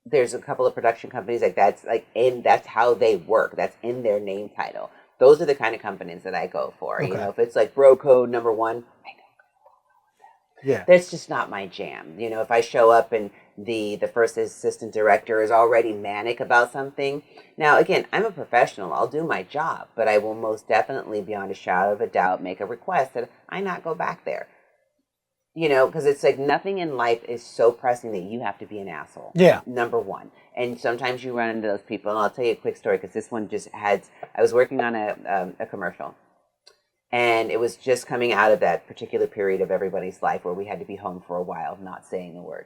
There's a couple of production companies that's how they work. That's in their name title. Those are the kind of companies that I go for. Okay. If it's like bro code number 1, I don't go. Yeah. That's just not my jam. If I show up and the first assistant director is already manic about something. Now, again, I'm a professional. I'll do my job, but I will most definitely, beyond a shadow of a doubt, make a request that I not go back there. Because it's like nothing in life is so pressing that you have to be an asshole. Yeah. Number 1. And sometimes you run into those people. And I'll tell you a quick story, because this one I was working on a commercial. And it was just coming out of that particular period of everybody's life where we had to be home for a while, not saying a word.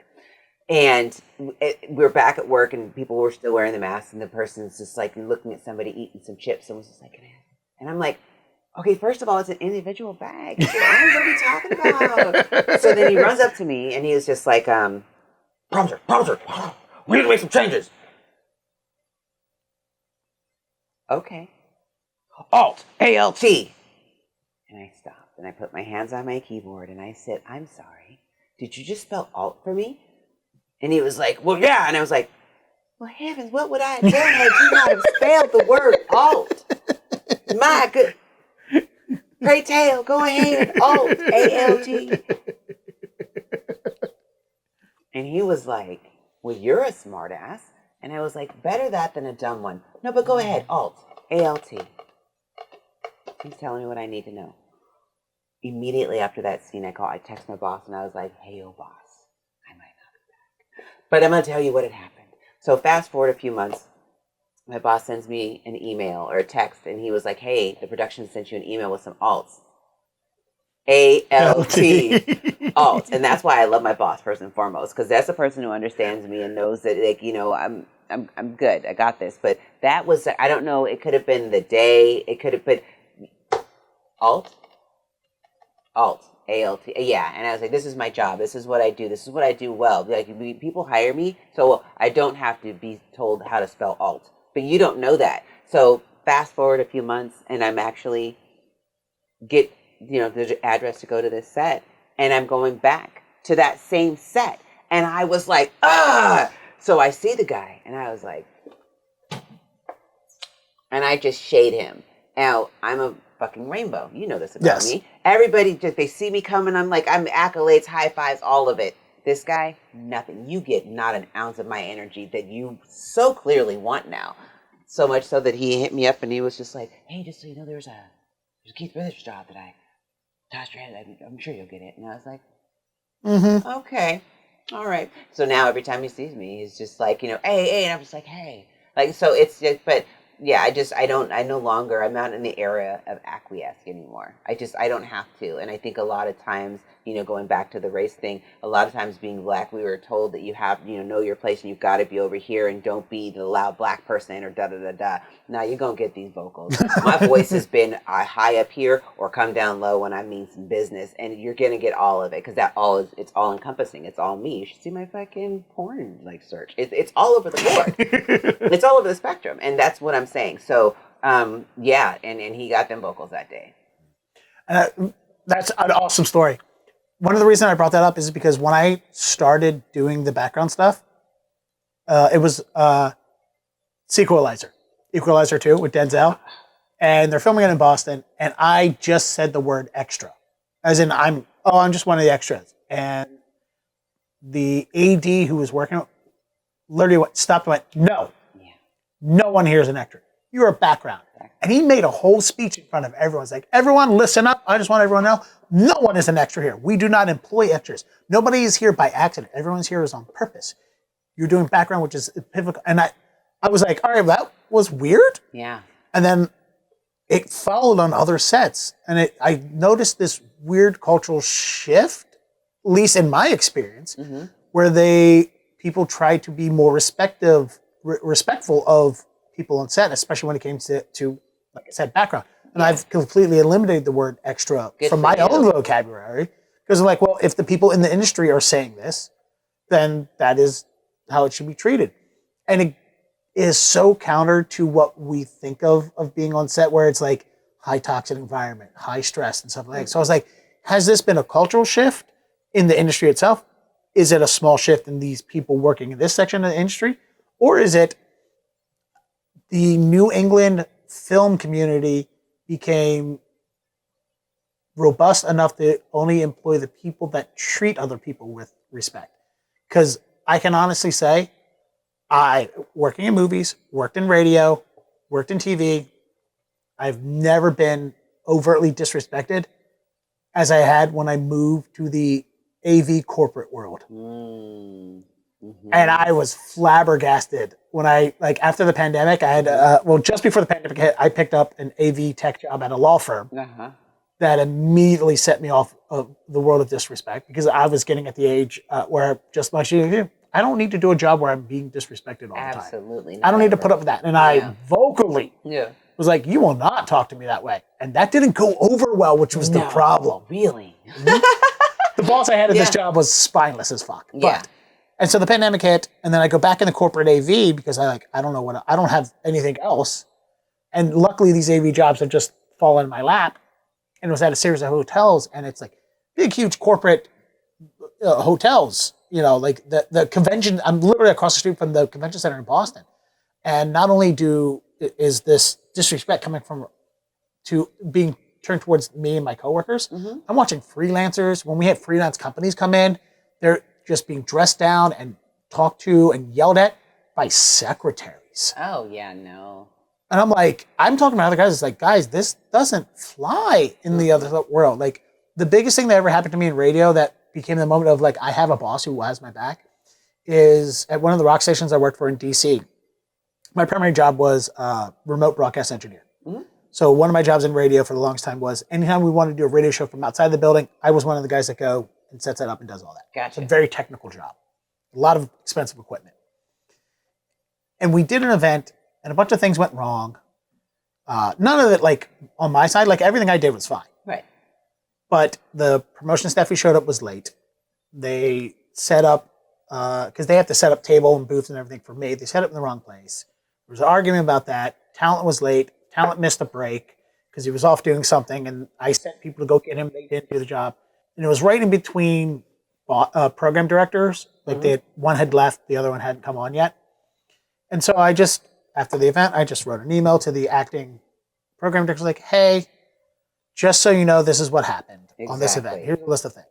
And we're back at work, and people were still wearing the masks, and the person's just like looking at somebody eating some chips and was just like, and I'm like, okay, first of all, it's an individual bag. What are you talking about? So then he runs up to me, and he was just like, prompter, we need to make some changes. Okay. Alt, A-L-T. And I stopped, and I put my hands on my keyboard, and I said, I'm sorry, did you just spell alt for me? And he was like, well, yeah. And I was like, well, heavens, what would I have done had you not have spelled the word alt? My good. Pray tell, go ahead, alt, A-L-T. And he was like, well, you're a smart ass. And I was like, better that than a dumb one. No, but go ahead, alt, A-L-T. He's telling me what I need to know. Immediately after that scene, I text my boss, and I was like, hey, yo, boss, I might not be back. But I'm going to tell you what had happened. So fast forward a few months, my boss sends me an email or a text, and he was like, hey, the production sent you an email with some alts. A-L-T. Alt. And that's why I love my boss first and foremost, because that's the person who understands me and knows that, like, I'm good. I got this. But that was, I don't know, it could have been the day. It could have been alt. A-L-T. Yeah. And I was like, this is my job. This is what I do. This is what I do well. Like, people hire me, so I don't have to be told how to spell alt. But you don't know that. So fast forward a few months, and I'm actually get, the address to go to this set. And I'm going back to that same set. And I was like, ah! So I see the guy, and I was like, and I just shade him. Now, I'm a fucking rainbow. You know this about me. Everybody, they see me coming, I'm accolades, high fives, all of it. This guy, nothing. You get not an ounce of my energy that you so clearly want now. So much so that he hit me up, and he was just like, hey, just so you know, there's a Keith Brothers job that I tossed your head. I'm sure you'll get it. And I was like, okay. All right. So now every time he sees me, he's just like, hey, and I'm just like, hey. Like, so it's just, but yeah, I no longer, I'm not in the era of acquiesce anymore. I don't have to. And I think a lot of times, going back to the race thing, a lot of times being black, we were told that you have, know your place and you've got to be over here and don't be the loud black person or da da da da. Now you're going to get these vocals. My voice has been high up here or come down low when I mean some business, and you're going to get all of it because it's all encompassing. It's all me. You should see my fucking porn search. It's all over the board. It's all over the spectrum. And that's what I'm saying. So, yeah. And he got them vocals that day. That's an awesome story. One of the reasons I brought that up is because when I started doing the background stuff, it was Equalizer 2 with Denzel, and they're filming it in Boston, and I just said the word extra, as in I'm just one of the extras, and the AD who was working literally stopped and went, no one here is an extra. You're a background. And he made a whole speech in front of everyone. It's like, everyone listen up. I just want everyone to know, no one is an extra here. We do not employ extras. Nobody is here by accident. Everyone's here is on purpose. You're doing background, which is pivotal. And I was like, all right, that was weird. Yeah. And then it followed on other sets. And I noticed this weird cultural shift, at least in my experience, where people try to be more respectful of people on set, especially when it came to like I said, background. And I've completely eliminated the word extra from my own vocabulary. Because I'm like, well, if the people in the industry are saying this, then that is how it should be treated. And it is so counter to what we think of being on set, where it's like high toxic environment, high stress and stuff like that. So I was like, has this been a cultural shift in the industry itself? Is it a small shift in these people working in this section of the industry? Or is it the New England film community became robust enough to only employ the people that treat other people with respect? Because I can honestly say, I, working in movies, worked in radio, worked in TV, I've never been overtly disrespected as I had when I moved to the AV corporate world. And I was flabbergasted when after the pandemic, I had, just before the pandemic hit, I picked up an AV tech job at a law firm that immediately set me off of the world of disrespect, because I was getting at the age where, just like you, I don't need to do a job where I'm being disrespected all the time. Absolutely. I don't need to put up with that. And I vocally was like, you will not talk to me that way. And that didn't go over well, which was the problem. Really? The boss I had at this job was spineless as fuck. And so the pandemic hit, and then I go back in the corporate AV because I don't have anything else. And luckily these AV jobs have just fallen in my lap. And it was at a series of hotels, and it's like big, huge corporate hotels, like the convention. I'm literally across the street from the convention center in Boston. And not only is this disrespect coming to being turned towards me and my coworkers, I'm watching freelancers. When we have freelance companies come in, they're just being dressed down and talked to and yelled at by secretaries. Oh, yeah, no. And I'm like, I'm talking to other guys. It's like, guys, this doesn't fly in the other world. Like, the biggest thing that ever happened to me in radio that became the moment of like, I have a boss who has my back, is at one of the rock stations I worked for in DC. My primary job was remote broadcast engineer. So one of my jobs in radio for the longest time was anytime we wanted to do a radio show from outside the building, I was one of the guys that go and sets that up and does all that. Gotcha. It's a very technical job. A lot of expensive equipment. And we did an event, and a bunch of things went wrong. None of it, like, on my side, like, everything I did was fine. Right. But the promotion staff who showed up was late. They set up, because they have to set up table and booths and everything for me. They set up in the wrong place. There was an argument about that. Talent was late. Talent missed a break because he was off doing something, and I sent people to go get him. They didn't do the job. And it was right in between program directors. Like, one had left, the other one hadn't come on yet. And so after the event, I just wrote an email to the acting program director, like, hey, just so you know, this is what happened on this event. Here's a list of things.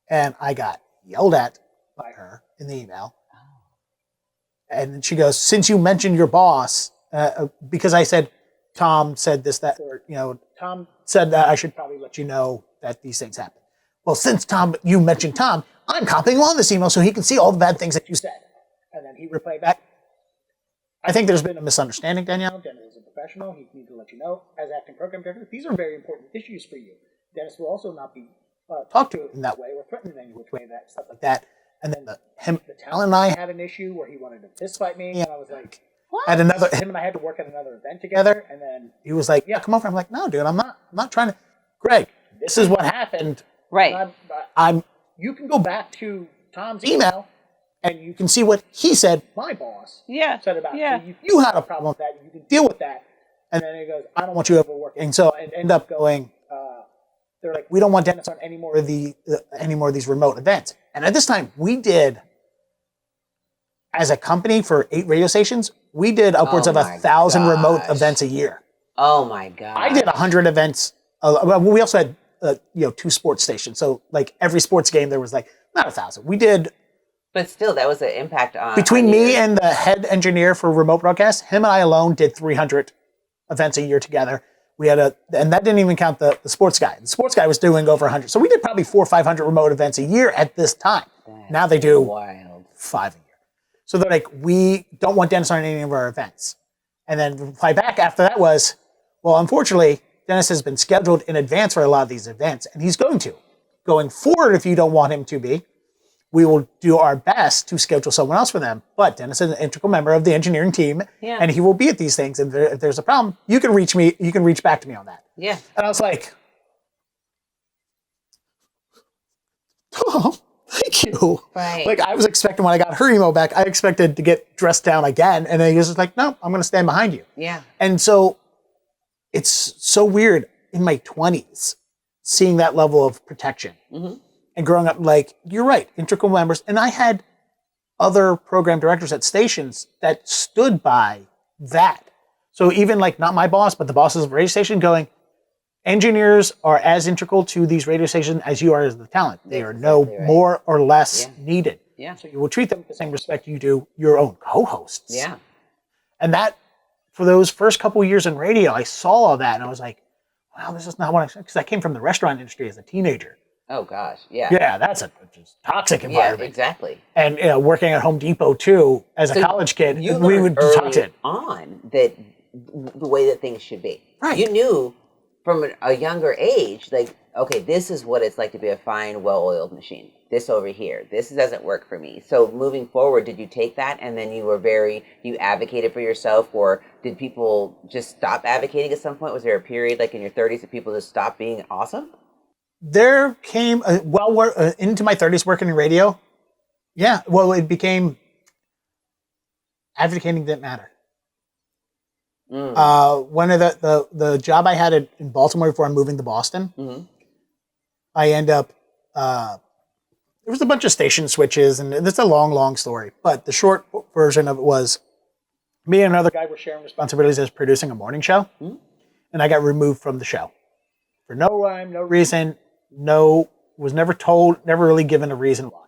And I got yelled at by her in the email. And she goes, since you mentioned your boss, because I said, Tom said this, that, or, Tom said that I should probably let you know that these things happen. Well, since you mentioned Tom, I'm copying on this email so he can see all the bad things that you said. And then he replied back, I think there's been a misunderstanding, Danielle. Dennis is a professional. He needs to let you know, as acting program director, these are very important issues for you. Dennis will also not be talked to in that way or threatened in any which way, that stuff like that. And then the talent and I had an issue where he wanted to fist fight me, and I was like, what? Him and I had to work at another event together, and then he was like, yeah, come over. I'm like, no, dude, I'm not trying to. Greg, this is what happened. Right. You can go back to Tom's email, and you can see what he said, my boss, said about it. So if you had a problem with that, you can deal with that. And then he goes, I don't want you ever working. So it ended up going, they're like, we don't want Dennis on any more of these remote events. And at this time, we did, as a company for 8 radio stations, we did upwards of 1,000 remote events a year. Oh my God. I did 100 events. We also had, 2 sports stations. So like every sports game, there was like, not 1,000. We did. But still, that was an impact on. Between me and the head engineer for remote broadcast, him and I alone did 300 events a year together. We had and that didn't even count the sports guy. The sports guy was doing over 100. So we did probably 400 or 500 remote events a year at this time. Now they do 5 a year. So they're like, we don't want Dennis on any of our events. And then the reply back after that was, well, unfortunately, Dennis has been scheduled in advance for a lot of these events, and he's going to. Going forward, if you don't want him to be, we will do our best to schedule someone else for them. But Dennis is an integral member of the engineering team, and he will be at these things. And if there's a problem, you can reach me. You can reach back to me on that. Yeah. And I was like, oh, thank you. Right. Like I was expecting when I got her email back, I expected to get dressed down again. And then he was just like, no, I'm going to stand behind you. Yeah. And so it's so weird in my 20s seeing that level of protection. Mm-hmm. And growing up, like, you're right, integral members. And I had other program directors at stations that stood by that. So even like not my boss, but the bosses of the radio station going, engineers are as integral to these radio stations as you are as the talent. They are more or less needed. Yeah. So you will treat them with the same respect you do your own co-hosts. Yeah. And that, for those first couple of years in radio, I saw all that and I was like, wow, this is not what I expected. Because I came from the restaurant industry as a teenager. Oh gosh, yeah. Yeah, that's a just toxic environment. Yeah, exactly. And working at Home Depot too, as a college kid, we would talk on that the way that things should be. Right. You knew from a younger age, like, okay, this is what it's like to be a fine, well-oiled machine. This over here, this doesn't work for me. So moving forward, did you take that and then you advocated for yourself, or did people just stop advocating at some point? Was there a period like in your 30s that people just stopped being awesome? There came, into my 30s working in radio. Yeah, well, it became advocating didn't matter. One of the job I had in Baltimore before I'm moving to Boston, I end up, there was a bunch of station switches, and it's a long, long story. But the short version of it was me and another guy were sharing responsibilities as producing a morning show, and I got removed from the show. For no rhyme, no reason. Was never told, never really given a reason why.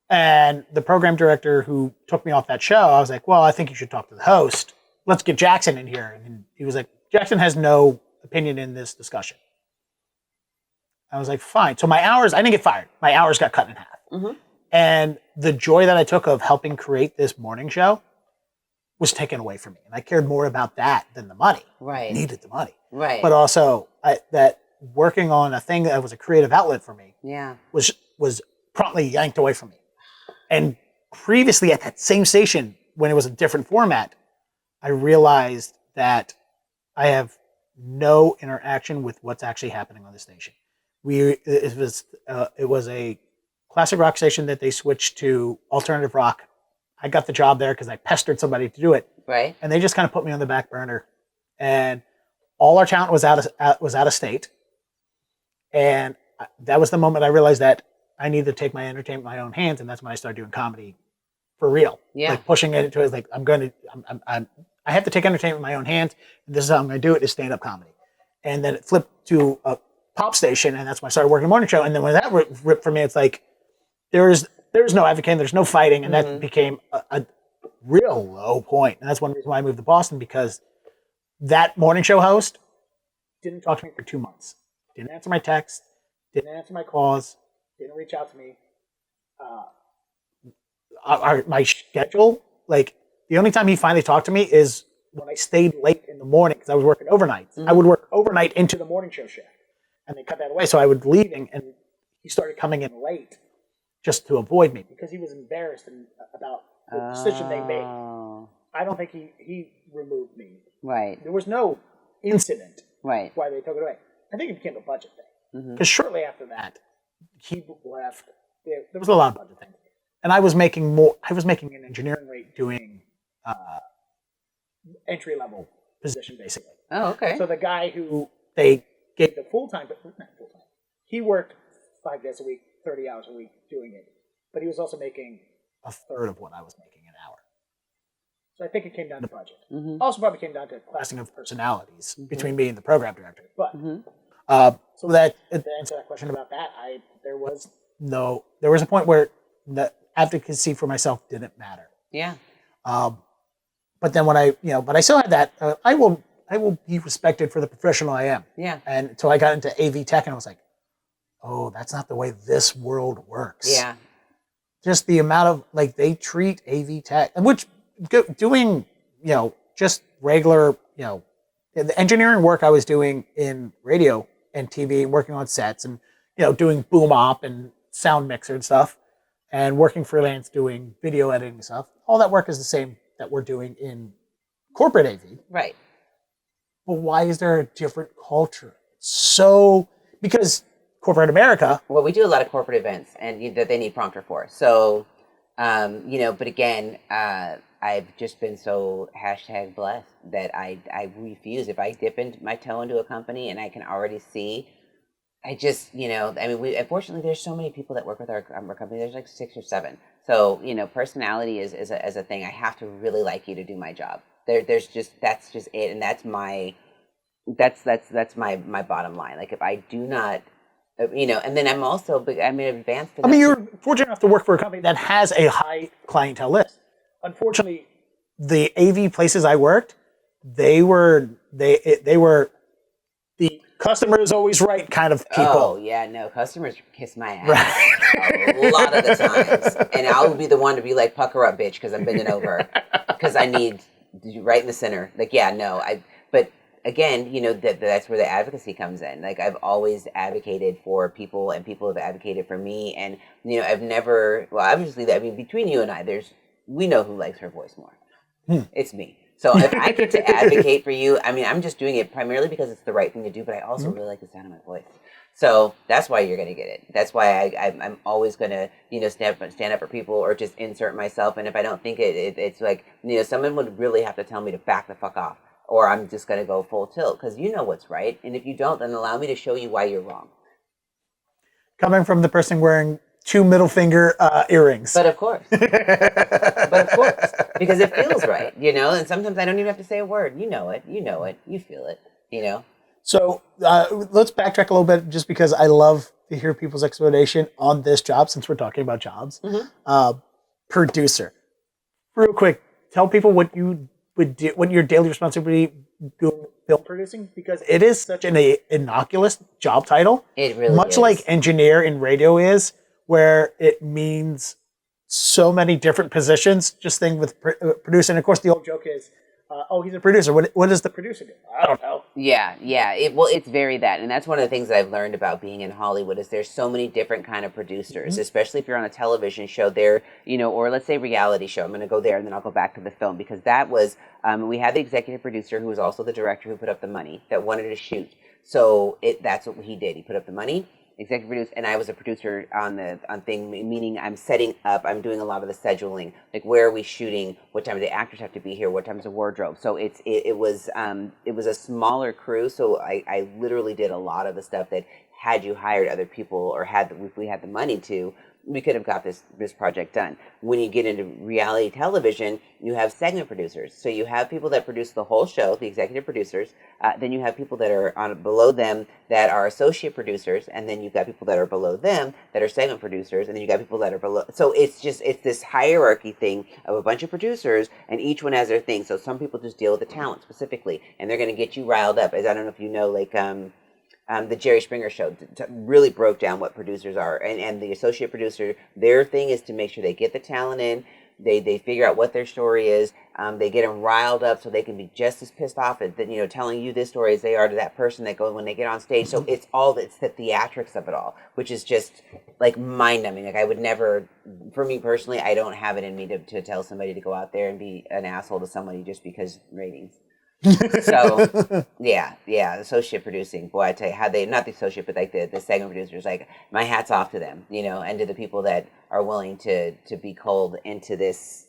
And the program director who took me off that show, I was like, well, I think you should talk to the host. Let's get Jackson in here. And he was like, Jackson has no opinion in this discussion. I was like, fine. So my hours, I didn't get fired. My hours got cut in half. Mm-hmm. And the joy that I took of helping create this morning show was taken away from me. And I cared more about that than the money. Right. I needed the money. Right. But also that working on a thing that was a creative outlet for me was promptly yanked away from me. And previously at that same station, when it was a different format, I realized that I have no interaction with what's actually happening on the station. It was a classic rock station that they switched to alternative rock. I got the job there because I pestered somebody to do it. Right. And they just kind of put me on the back burner. And all our talent was out of state. And that was the moment I realized that I needed to take my entertainment in my own hands, and that's when I started doing comedy for real. Yeah. Like pushing it into it, like I have to take entertainment in my own hands, and this is how I'm going to do it, is stand-up comedy. And then it flipped to a pop station, and that's when I started working a morning show. And then when that ripped for me, it's like there's no advocating, there's no fighting, and that became a real low point. And that's one reason why I moved to Boston, because that morning show host didn't talk to me for 2 months. Didn't answer my text, didn't answer my calls, didn't reach out to me. my schedule, like the only time he finally talked to me is when I stayed late in the morning because I was working overnight. I would work overnight into the morning show shift, and they cut that away. So I would leaving, and he started coming in late just to avoid me because he was embarrassed about the decision they made. I don't think he removed me. Right. There was no incident. Right. Why they took it away. I think it became a budget thing because shortly after that, he left. There was a lot of budget things. And I was making more. I was making an engineering rate doing entry level position basically. Oh, okay. So the guy who they gave the full time, but not full time, he worked 5 days a week, 30 hours a week doing it. But he was also making a third of what I was making an hour. So I think it came down to budget. Also probably came down to classing of personalities between me and the program director. But so that to answer that question about that, there was a point where the advocacy for myself didn't matter. Yeah. But then when but I still had that. I will be respected for the professional I am. Yeah. And until I got into AV tech, and I was like, oh, that's not the way this world works. Yeah. Just the amount of they treat AV tech, and which doing just regular the engineering work I was doing in radio and TV, working on sets, and doing boom op and sound mixer and stuff, and working freelance doing video editing and stuff. All that work is the same that we're doing in corporate AV. Right. But why is there a different culture? So, because corporate America... Well, we do a lot of corporate events and that they need prompter for. So, but again, I've just been so #blessed that I refuse. If I dip my toe into a company and I can already see, unfortunately, there's so many people that work with our company. There's like 6 or 7. So, personality is a thing. I have to really like you to do my job. That's just it. And that's my bottom line. Like if I do not, and then I'm also, advanced. You're fortunate enough to work for a company that has a high clientele list. Unfortunately, the AV places I worked, they were the customer is always right kind of people. Oh, yeah, no, customers kiss my ass a lot of the times. And I'll be the one to be like, pucker up, bitch, because I'm bending over. Because I need right in the center. Like, yeah, no. But again, that's where the advocacy comes in. Like, I've always advocated for people, and people have advocated for me. And, I've never, well, obviously, between you and I, we know who likes her voice more. It's me. So if I get to advocate for you, I'm just doing it primarily because it's the right thing to do, but I also really like the sound of my voice. So that's why you're going to get it. That's why I'm always going to, stand up for people or just insert myself. And if I don't think it's like, someone would really have to tell me to back the fuck off, or I'm just going to go full tilt because you know what's right. And if you don't, then allow me to show you why you're wrong. Coming from the person wearing 2 middle finger earrings. But of course. Because it feels right, and sometimes I don't even have to say a word. You know it, you feel it, So let's backtrack a little bit just because I love to hear people's explanation on this job since we're talking about jobs. Producer. Real quick, tell people what you would do, what your daily responsibility doing film producing, because it is such an innocuous job title. It really much is. like engineer in radio is, where it means so many different positions. Just think with producer, and of course the old joke is, he's a producer. What does the producer do? I don't know. Yeah. It's very that, and that's one of the things that I've learned about being in Hollywood is there's so many different kind of producers, especially if you're on a television show there, or let's say reality show. I'm going to go there and then I'll go back to the film because that was we had the executive producer who was also the director who put up the money that wanted to shoot. So that's what he did. He put up the money. Executive producer, and I was a producer on thing, meaning I'm setting up, I'm doing a lot of the scheduling, like where are we shooting, what time do the actors have to be here, what time's the wardrobe. So it was a smaller crew, so I literally did a lot of the stuff that had you hired other people or if we had the money to, we could have got this project done. When you get into reality television, you have segment producers. So you have people that produce the whole show, the executive producers. Then you have people that are below them that are associate producers. And then you've got people that are below them that are segment producers. And then you got people that are below. So it's this hierarchy thing of a bunch of producers, and each one has their thing. So some people just deal with the talent specifically, and they're going to get you riled up. As I don't know if you know, like, the Jerry Springer show really broke down what producers are, and the associate producer, their thing is to make sure they get the talent in, they figure out what their story is, they get them riled up so they can be just as pissed off at telling you this story as they are to that person that goes when they get on stage. So it's the theatrics of it all, which is just like mind numbing. Like I would never, for me personally, I don't have it in me to tell somebody to go out there and be an asshole to somebody just because ratings. So yeah, associate producing, boy, I tell you how they, not the associate, but like the segment producers, like my hat's off to them, and to the people that are willing to be cold into this.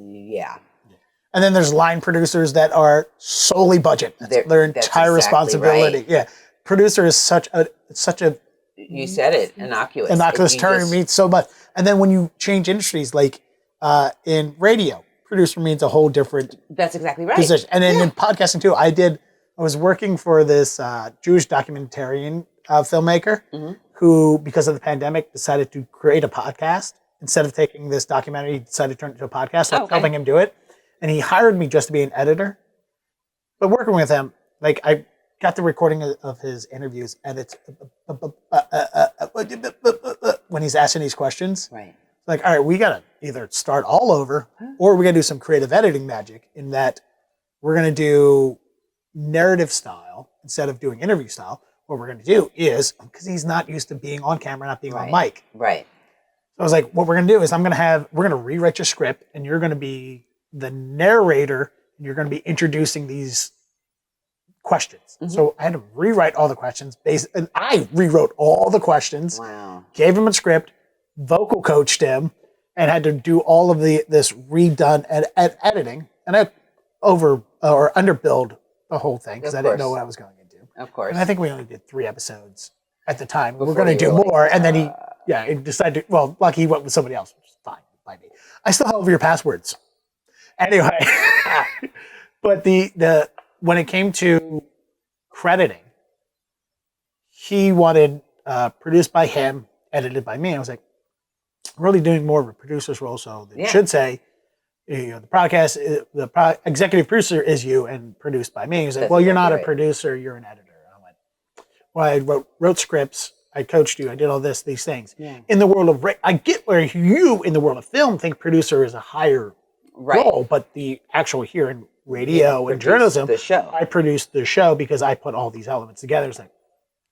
Yeah. And then there's line producers that are solely budget. Their entire exactly responsibility. Right. Yeah. Producer is such a you said it, innocuous term, means so much. And then when you change industries, like in radio, producer means a whole different That's exactly right. position. And then in podcasting too, I was working for this Jewish documentarian filmmaker who, because of the pandemic, decided to create a podcast. Instead of taking this documentary, he decided to turn it into a podcast. So I was helping him do it. And he hired me just to be an editor. But working with him, like I got the recording of his interviews, and it's when he's asking these questions. Right. Like, all right, we got to either start all over or we got to do some creative editing magic in that we're going to do narrative style instead of doing interview style. What we're going to do is, because he's not used to being on camera, not being on mic. Right. So I was like, what we're going to do is we're going to rewrite your script and you're going to be the narrator and you're going to be introducing these questions. So I had to rewrite all the questions. And I rewrote all the questions. Wow. Gave him a script. Vocal coached him and had to do all of this redone editing, and I underbilled the whole thing because I didn't know what I was going into. Of course. And I think we only did 3 episodes at the time. We're going to do more, and then he decided to, well, lucky he went with somebody else, which is fine by me. I still have your passwords. Anyway, but the when it came to crediting, he wanted produced by him, edited by me. I was like, really doing more of a producer's role, so they should say, the executive producer is you and produced by me. He's like, well, you're not a producer, you're an editor. And I went, well, I wrote scripts, I coached you, I did all these things. Yeah. In the world of, I get where you, in the world of film, think producer is a higher role, but the actual here in radio and journalism, I produced the show because I put all these elements together. It's like,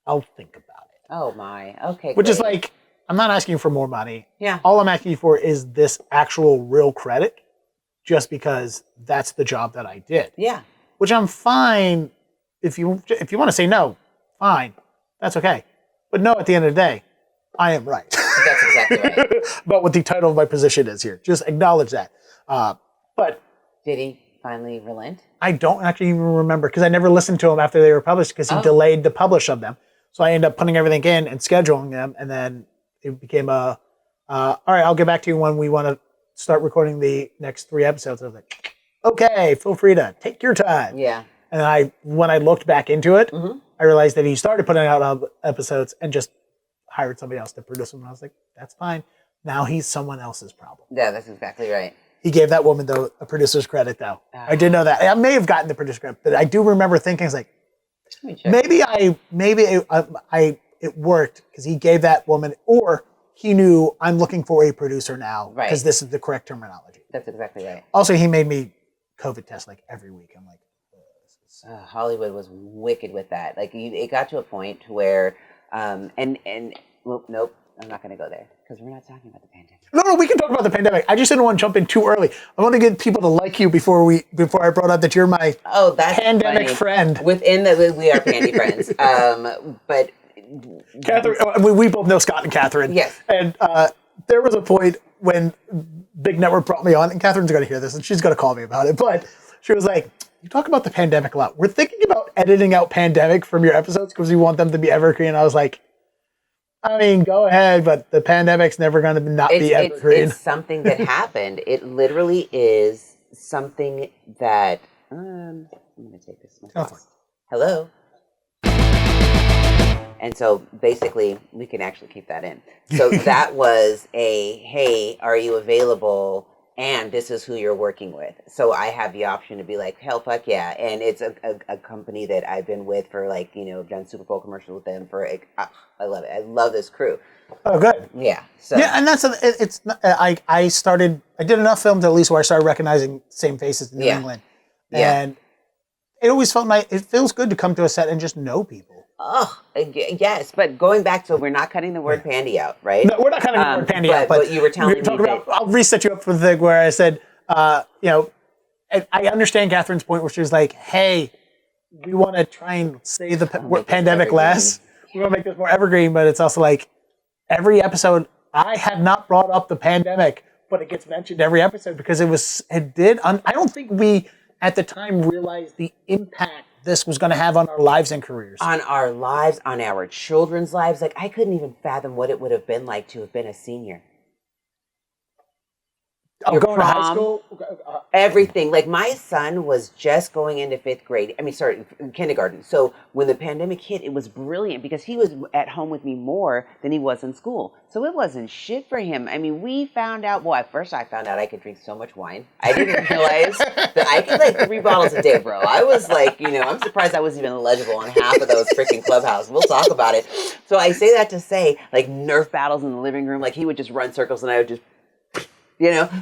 I'll think about it. Oh my, okay. Which is like, I'm not asking you for more money. Yeah. All I'm asking you for is this actual real credit, just because that's the job that I did. Yeah. Which I'm fine. If you want to say no, fine. That's okay. But no, at the end of the day, I am right. That's exactly right. About what the title of my position is here. Just acknowledge that. But did he finally relent? I don't actually even remember because I never listened to them after they were published because he delayed the publish of them. So I ended up putting everything in and scheduling them, and then it became all right, I'll get back to you when we want to start recording the next 3 episodes. I was like, okay, feel free to take your time. Yeah. And when I looked back into it, I realized that he started putting out episodes and just hired somebody else to produce them. And I was like, that's fine. Now he's someone else's problem. Yeah, that's exactly right. He gave that woman, though, a producer's credit, though. I did know that. I may have gotten the producer's credit, but I do remember thinking, it's like, maybe it worked because he gave that woman, or he knew I'm looking for a producer now because this is the correct terminology. That's exactly right. Also, he made me COVID test like every week. I'm like, Hollywood was wicked with that. Like it got to a point where, well, nope, I'm not going to go there because we're not talking about the pandemic. No, we can talk about the pandemic. I just didn't want to jump in too early. I want to get people to like you before I brought up that you're my pandemic friend. Within we are pandy friends. But Catherine, we both know Scott and Catherine. Yes. And there was a point when Big Network brought me on, and Catherine's going to hear this, and she's going to call me about it. But she was like, you talk about the pandemic a lot. We're thinking about editing out pandemic from your episodes because we want them to be evergreen. I was like, I mean, go ahead, but the pandemic's never going to not be evergreen. It's something that happened. It literally is something that... I'm going to take this myself. Hello? And so basically, we can actually keep that in. So that was hey, are you available and this is who you're working with. So I have the option to be like, hell, fuck yeah. And it's a company that I've been with for like, I've done Super Bowl commercials with them for, like, I love it. I love this crew. Oh, good. Yeah. So. Yeah, and I did enough films at least where I started recognizing same faces in New England. And it always felt nice. It feels good to come to a set and just know people. Oh, yes. But going back to, we're not cutting the word pandy out, right? No, we're not cutting the word pandy out. But you were telling me about, I'll reset you up for the thing where I said, and I understand Catherine's point where she was like, hey, we want to try and say the pandemic less. We want to make this more evergreen, but it's also like every episode, I have not brought up the pandemic, but it gets mentioned every episode because I don't think we at the time realized the impact this was going to have on our lives and careers. On our lives, on our children's lives. Like, I couldn't even fathom what it would have been like to have been a senior. Going to high school? Everything. Like, my son was just going into kindergarten. So when the pandemic hit, it was brilliant because he was at home with me more than he was in school. So it wasn't shit for him. I mean, we found out, at first I found out I could drink so much wine. I didn't realize that I could, like, 3 bottles a day, bro. I was like, I'm surprised I was even eligible on half of those freaking Clubhouse. We'll talk about it. So I say that to say, like, Nerf battles in the living room, like, he would just run circles and I would just,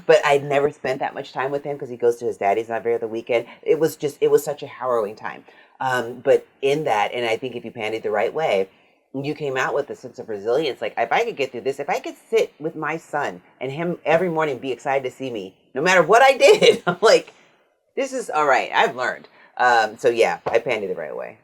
but I'd never spent that much time with him because he goes to his daddy's every other weekend. It was such a harrowing time. But in that, and I think if you pandied the right way, you came out with a sense of resilience. Like, if I could get through this, if I could sit with my son and him every morning be excited to see me, no matter what I did, I'm like, this is all right. I've learned. So yeah, I pandied the right way.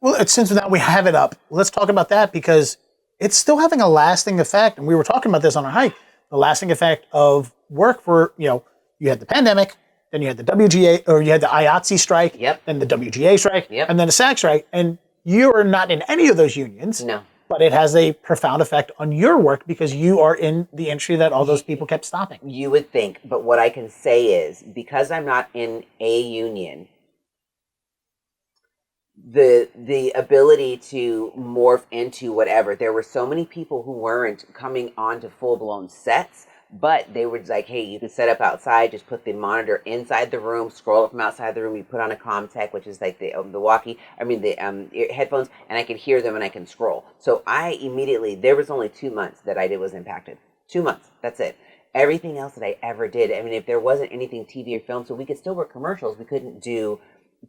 Well, since now we have it up, let's talk about that because it's still having a lasting effect. And we were talking about this on our hike. The lasting effect of work for, you had the pandemic, then you had the WGA, or you had the IATSE strike, then the WGA strike, and then the SAG strike. And you are not in any of those unions. No. But it has a profound effect on your work because you are in the industry that all those people kept stopping. You would think, but what I can say is, because I'm not in a union, the ability to morph into whatever. There were so many people who weren't coming on to full-blown sets, but they were like, hey, you can set up outside, just put the monitor inside the room, scroll it from outside the room, you put on a ComTech, which is like the headphones, and I can hear them and I can scroll. So there was only 2 months that I was impacted. 2 months, that's it. Everything else that I ever did, if there wasn't anything TV or film, so we could still work commercials, we couldn't do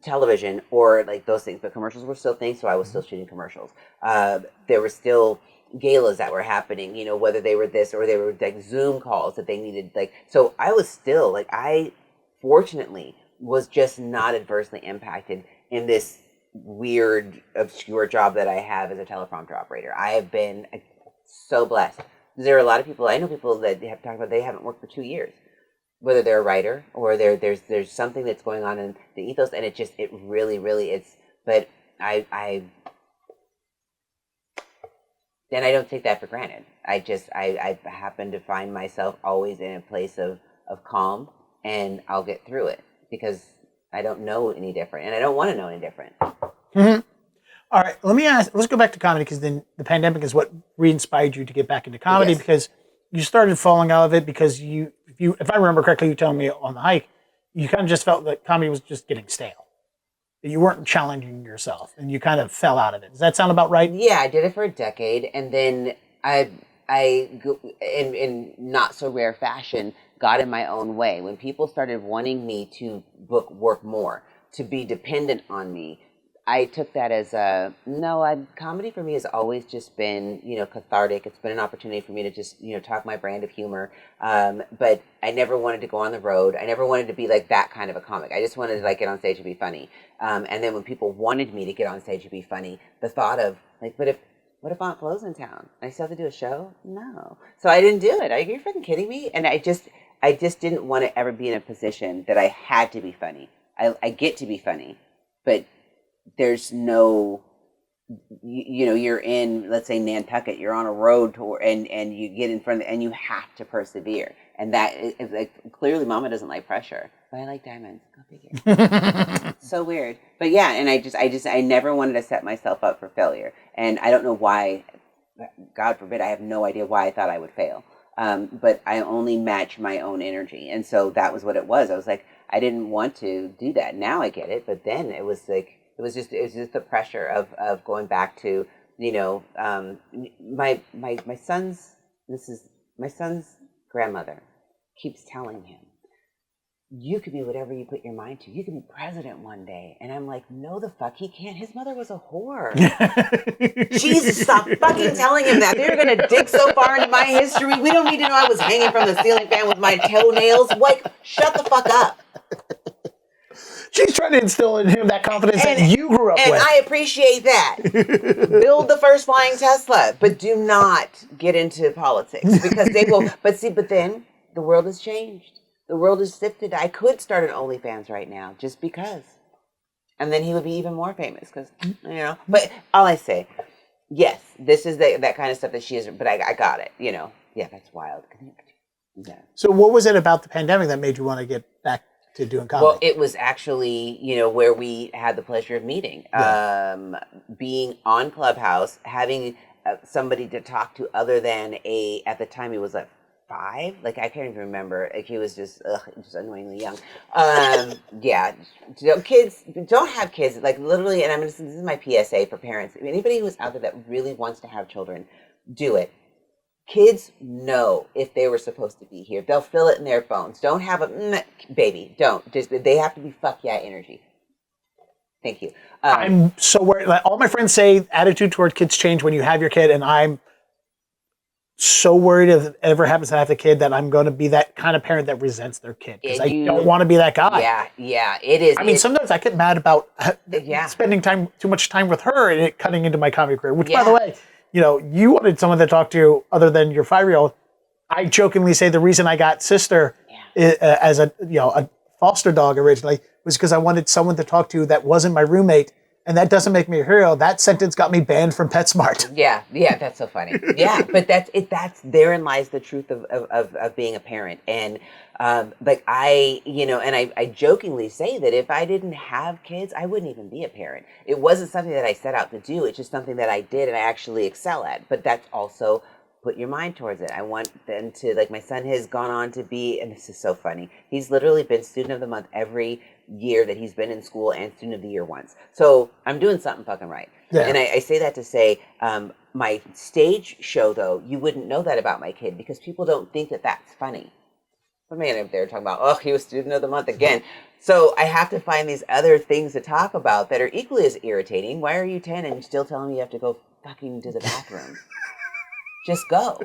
television or like those things, but commercials were still things, so I was still shooting commercials. There were still galas that were happening, whether they were this or they were like Zoom calls that they needed, like, so I was still like, I fortunately was just not adversely impacted in this weird, obscure job that I have as a teleprompter operator. I have been so blessed. There are a lot of people, I know people that have talked about they haven't worked for 2 years. Whether they're a writer or there's something that's going on in the ethos, and it really it's. But I don't take that for granted. I happen to find myself always in a place of calm, and I'll get through it because I don't know any different, and I don't want to know any different. Mm-hmm. All right, let's go back to comedy because then the pandemic is what re-inspired you to get back into comedy because you started falling out of it because if I remember correctly, you telling me on the hike, you kind of just felt that comedy was just getting stale. That you weren't challenging yourself, and you kind of fell out of it. Does that sound about right? Yeah, I did it for a decade, and then I in not so rare fashion, got in my own way. When people started wanting me to book work more, to be dependent on me, I took that as comedy for me has always just been, cathartic. It's been an opportunity for me to just, talk my brand of humor. But I never wanted to go on the road. I never wanted to be like that kind of a comic. I just wanted to get on stage and be funny. And then when people wanted me to get on stage and be funny, the thought of what if Aunt Flo's in town? I still have to do a show? No. So I didn't do it. Are you freaking kidding me? And I just didn't want to ever be in a position that I had to be funny. I get to be funny, but there's no, you're in, let's say, Nantucket, you're on a road tour and you get in front of and you have to persevere. And that is clearly Mama doesn't like pressure, but I like diamonds. Go figure. So weird. But yeah, and I never wanted to set myself up for failure. And I don't know why, God forbid, I have no idea why I thought I would fail. but I only match my own energy. And so that was what it was. I was like, I didn't want to do that. Now I get it. But then it was like, it was just the pressure of going back to, my son's grandmother keeps telling him, you could be whatever you put your mind to. You could be president one day. And I'm like, no, the fuck he can't. His mother was a whore. Jesus, stop fucking telling him that. They're going to dig so far into my history. We don't need to know I was hanging from the ceiling fan with my toenails. Like, shut the fuck up. She's trying to instill in him that confidence that you grew up with. And I appreciate that. Build the first flying Tesla, but do not get into politics because they will. But then the world has changed. The world is sifted. I could start an OnlyFans right now just because. And then he would be even more famous because, But all I say, yes, this is that kind of stuff that she is, but I got it, Yeah, that's wild. Yeah. So what was it about the pandemic that made you want to get back to doing comedy? Well, it was actually, where we had the pleasure of meeting. Yeah. Being on Clubhouse, having somebody to talk to other than at the time he was like 5, like I can't even remember. Like he was just annoyingly young. Yeah, kids don't have kids. Like literally, and this is my PSA for parents. Anybody who's out there that really wants to have children, do it. Kids know if they were supposed to be here. They'll feel it in their bones. Don't have a baby. Don't. They have to be fuck yeah energy. Thank you. I'm so worried. Like, all my friends say attitude toward kids change when you have your kid, and I'm so worried if it ever happens to have a kid that I'm going to be that kind of parent that resents their kid because I don't want to be that guy. Yeah, it is. I mean, sometimes I get mad about spending too much time with her and it cutting into my comedy career, which, by the way, you wanted someone to talk to other than your 5-year-old. I jokingly say the reason I got Sister as a foster dog originally was because I wanted someone to talk to that wasn't my roommate. And that doesn't make me a hero. That sentence got me banned from PetSmart. Yeah, that's so funny. Yeah, but therein lies the truth of being a parent. And I jokingly say that if I didn't have kids, I wouldn't even be a parent. It wasn't something that I set out to do. It's just something that I did and I actually excel at. But that's also put your mind towards it. I want them to, like my son has gone on to be, and this is so funny, he's literally been student of the month every year that he's been in school and student of the year once. So I'm doing something fucking right. Yeah. And I say that to say, my stage show though, you wouldn't know that about my kid because people don't think that that's funny. What man up there talking about, he was student of the month again. So I have to find these other things to talk about that are equally as irritating. Why are you 10 and you're still telling me you have to go fucking to the bathroom? Just go.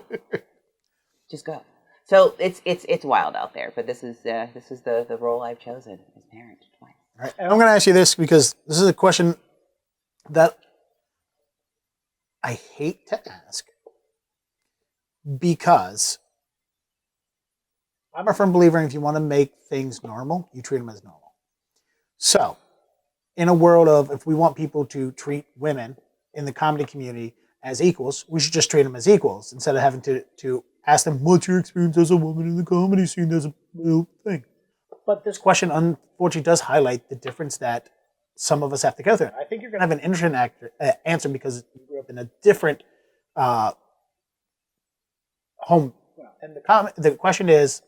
Just go. So it's wild out there, but this is the role I've chosen as parent twice. All right, and I'm going to ask you this because this is a question that I hate to ask because I'm a firm believer in if you want to make things normal, you treat them as normal. So, in a world of if we want people to treat women in the comedy community as equals, we should just treat them as equals instead of having to ask them, what's your experience as a woman in the comedy scene as a thing? But this question, unfortunately, does highlight the difference that some of us have to go through. I think you're going to have an interesting answer because you grew up in a different home. And the question is,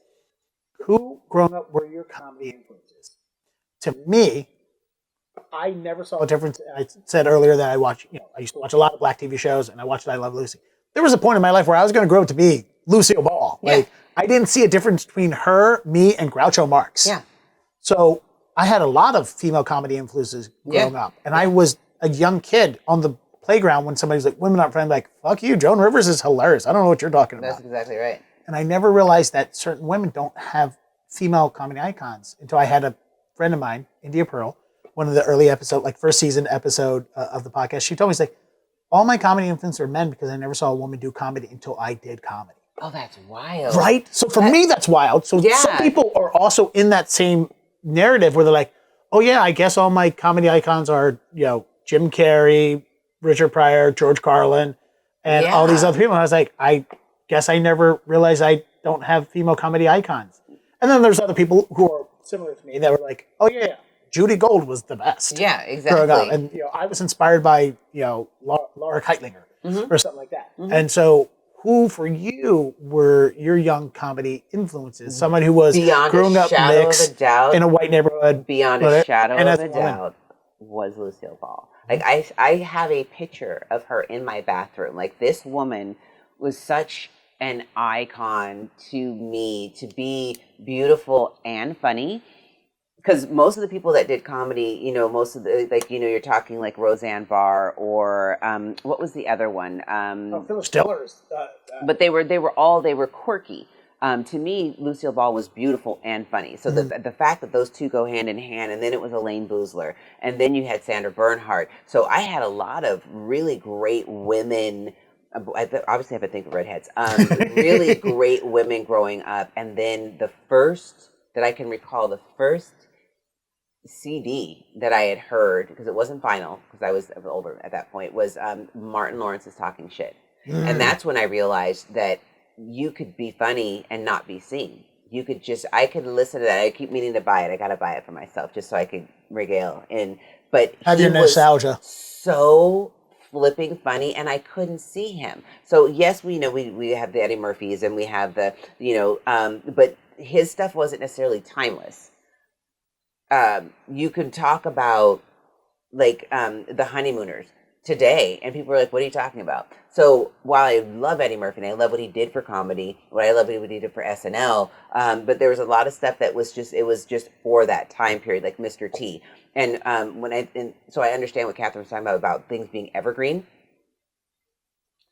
who growing up were your comedy influences? To me, I never saw a difference. I said earlier that I used to watch a lot of black TV shows and I watched I Love Lucy. There was a point in my life where I was going to grow up to be Lucille Ball. Yeah. Like, I didn't see a difference between her, me, and Groucho Marx. Yeah. So I had a lot of female comedy influences growing up. And I was a young kid on the playground when somebody's like, women aren't funny. I'm like, fuck you, Joan Rivers is hilarious. I don't know what you're talking about. That's exactly right. And I never realized that certain women don't have female comedy icons until I had a friend of mine, India Pearl, one of the early episode, like first season episode of the podcast. She told me, she's like, all my comedy influences are men because I never saw a woman do comedy until I did comedy. Oh, that's wild. Right? So for me, that's wild. So some people are also in that same narrative where they're like, oh yeah, I guess all my comedy icons are, Jim Carrey, Richard Pryor, George Carlin, and all these other people. And I was like, I guess I never realized I don't have female comedy icons. And then there's other people who are similar to me that were like, oh yeah, Judy Gold was the best. Yeah, exactly. And I was inspired by, Laura Keitlinger or something like that. Mm-hmm. And so who for you were your young comedy influences? Someone who was Beyond growing a up shadow of a mixed doubt. in a white neighborhood. Beyond a shadow and of as a woman. doubt was Lucille Ball. Like I have a picture of her in my bathroom. Like this woman was such an icon to me, to be beautiful and funny. Because most of the people that did comedy, you know, most of the, like, you know, you're talking like Roseanne Barr or what was the other one? Phyllis Diller's. But they were quirky. To me, Lucille Ball was beautiful and funny. So the fact that those two go hand in hand, and then it was Elaine Boozler, and then you had Sandra Bernhard. So I had a lot of really great women. Obviously, I have to think of redheads. Really great women growing up, and then the first that I can recall, the first CD that I had heard, because it wasn't vinyl, because I was older at that point, was Martin Lawrence's Talking Shit. And that's when I realized that you could be funny and not be seen. You could just, I could listen to that. I keep meaning to buy it. I got to buy it for myself just so I could regale. But have your nostalgia. So flipping funny, and I couldn't see him. So yes, we know we have the Eddie Murphys and we have the, you know, but his stuff wasn't necessarily timeless. You can talk about like the Honeymooners today, and people are like, what are you talking about? So while I love Eddie Murphy and I love what he did for comedy, I love what he did for SNL, but there was a lot of stuff that was just, it was just for that time period, like Mr. T. And so I understand what Catherine was talking about things being evergreen.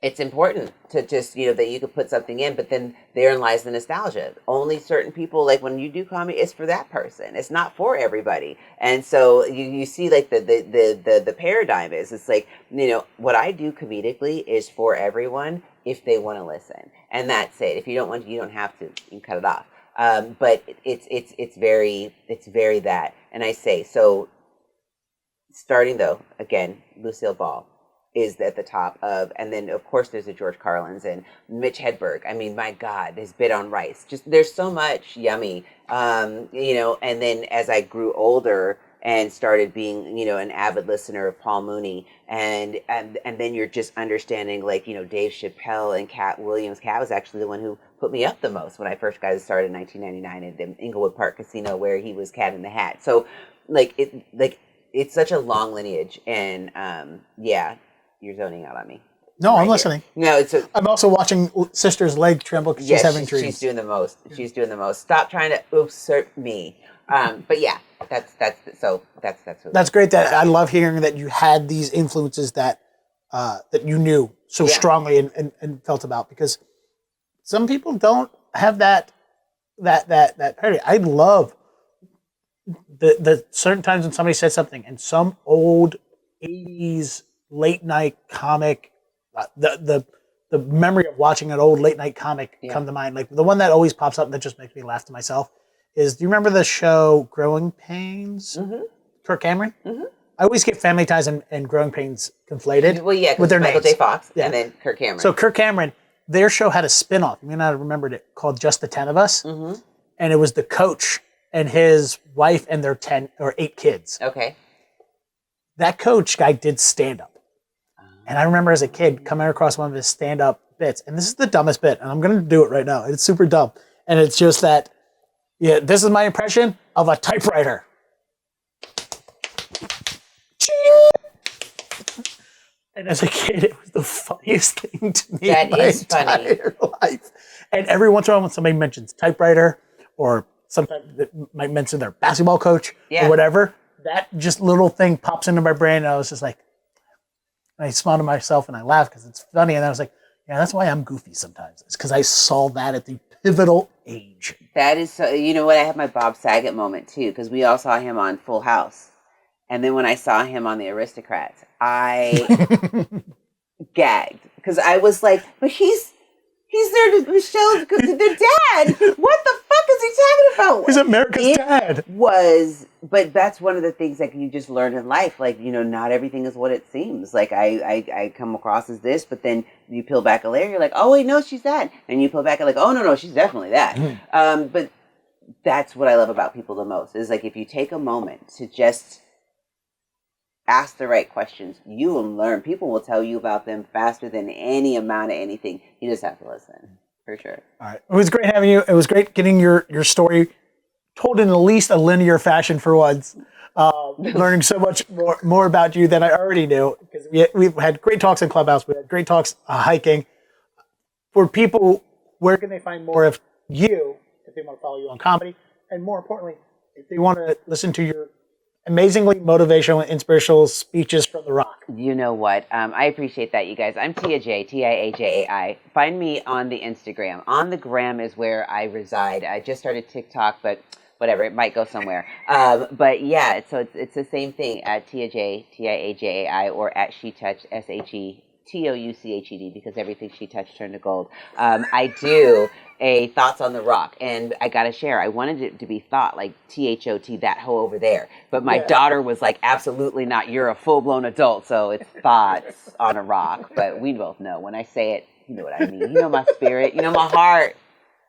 It's important to just, you know, that you could put something in, but then therein lies the nostalgia. Only certain people, like when you do comedy, it's for that person. It's not for everybody. And so you see like the paradigm is, it's like, you know, what I do comedically is for everyone if they want to listen. And that's it. If you don't want to, you don't have to, you can cut it off. But it's very that. And I say, so starting though, again, Lucille Ball is at the top of, and then of course there's the George Carlins and Mitch Hedberg. I mean, my God, his bit on rice. Just there's so much yummy, you know. And then as I grew older and started being, you know, an avid listener of Paul Mooney, and then you're just understanding, like, you know, Dave Chappelle and Cat Williams. Cat was actually the one who put me up the most when I first got started in 1999 at the Inglewood Park Casino, where he was Cat in the Hat. So it's such a long lineage, and yeah. You're zoning out on me. No, right, I'm listening. No, I'm also watching Sister's leg tremble because she's having dreams. She's doing the most. She's doing the most. Stop trying to usurp me. But yeah, that's great. That I love hearing that you had these influences that you knew so strongly and felt about, because some people don't have that. I love the certain times when somebody said something and some old 80s late night comic, the memory of watching an old late night comic come to mind. Like the one that always pops up that just makes me laugh to myself is, do you remember the show Growing Pains? Mm-hmm. Kirk Cameron? Mm-hmm. I always get Family Ties and Growing Pains conflated. Well, yeah, with their Michael J. Fox and then Kirk Cameron. So Kirk Cameron, their show had a spinoff. You may not have remembered it, called Just the 10 of Us. Mm-hmm. And it was the coach and his wife and their 10 or 8 kids. Okay. That coach guy did stand-up. And I remember as a kid coming across one of his stand-up bits, and this is the dumbest bit, and I'm going to do it right now. It's super dumb. And it's just that, this is my impression of a typewriter. And as a kid, it was the funniest thing to me in my entire life. And every once in a while when somebody mentions typewriter, or sometimes it might mention their basketball coach or whatever, that just little thing pops into my brain, and I was just like, and I smiled to myself and I laughed because it's funny. And I was like, yeah, that's why I'm goofy sometimes. It's because I saw that at the pivotal age. That is so, you know what? I had my Bob Saget moment too, because we all saw him on Full House. And then when I saw him on The Aristocrats, I gagged because I was like, but he's there to show their dad. What the fuck is he talking about? He's America's dad. But that's one of the things that you just learn in life. Like, you know, not everything is what it seems. Like I come across as this, but then you peel back a layer, you're like, oh wait, no, she's that. And you peel back and like, oh no, she's definitely that. Mm-hmm. But that's what I love about people the most, is like, if you take a moment to just ask the right questions, you will learn. People will tell you about them faster than any amount of anything. You just have to listen, for sure. All right. It was great having you. It was great getting your story told in at least a linear fashion for once. Learning so much more about you than I already knew, because we've had great talks in Clubhouse. We had great talks hiking. For people, where can they find more of you if they want to follow you on comedy? And more importantly, if they want to listen to your amazingly motivational and inspirational speeches from The Rock. You know what? I appreciate that, you guys. I'm Tia J, Tiajai. Find me on the Instagram. On the gram is where I reside. I just started TikTok, but whatever, it might go somewhere. But yeah, so it's the same thing at Tia J, Tiajai, or at She Touch, SHETOUCHED, because everything she touched turned to gold. I do a Thoughts on the Rock, and I gotta share, I wanted it to be thought, like THOT, that hoe over there. But my daughter was like, absolutely not, you're a full-blown adult, so it's Thoughts on a Rock. But we both know, when I say it, you know what I mean. You know my spirit, you know my heart.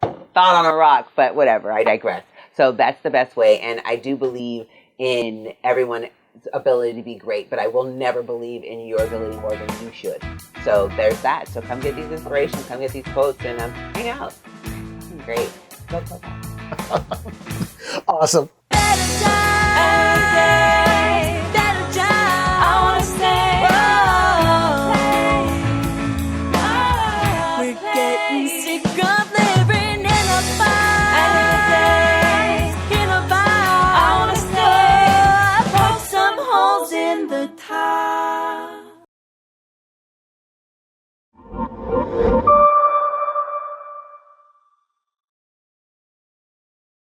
Thought on a Rock, but whatever, I digress. So that's the best way, and I do believe in everyone's ability to be great, but I will never believe in your ability more than you should. So there's that. So come get these inspirations, come get these quotes, and hang out. Great. Go. Awesome.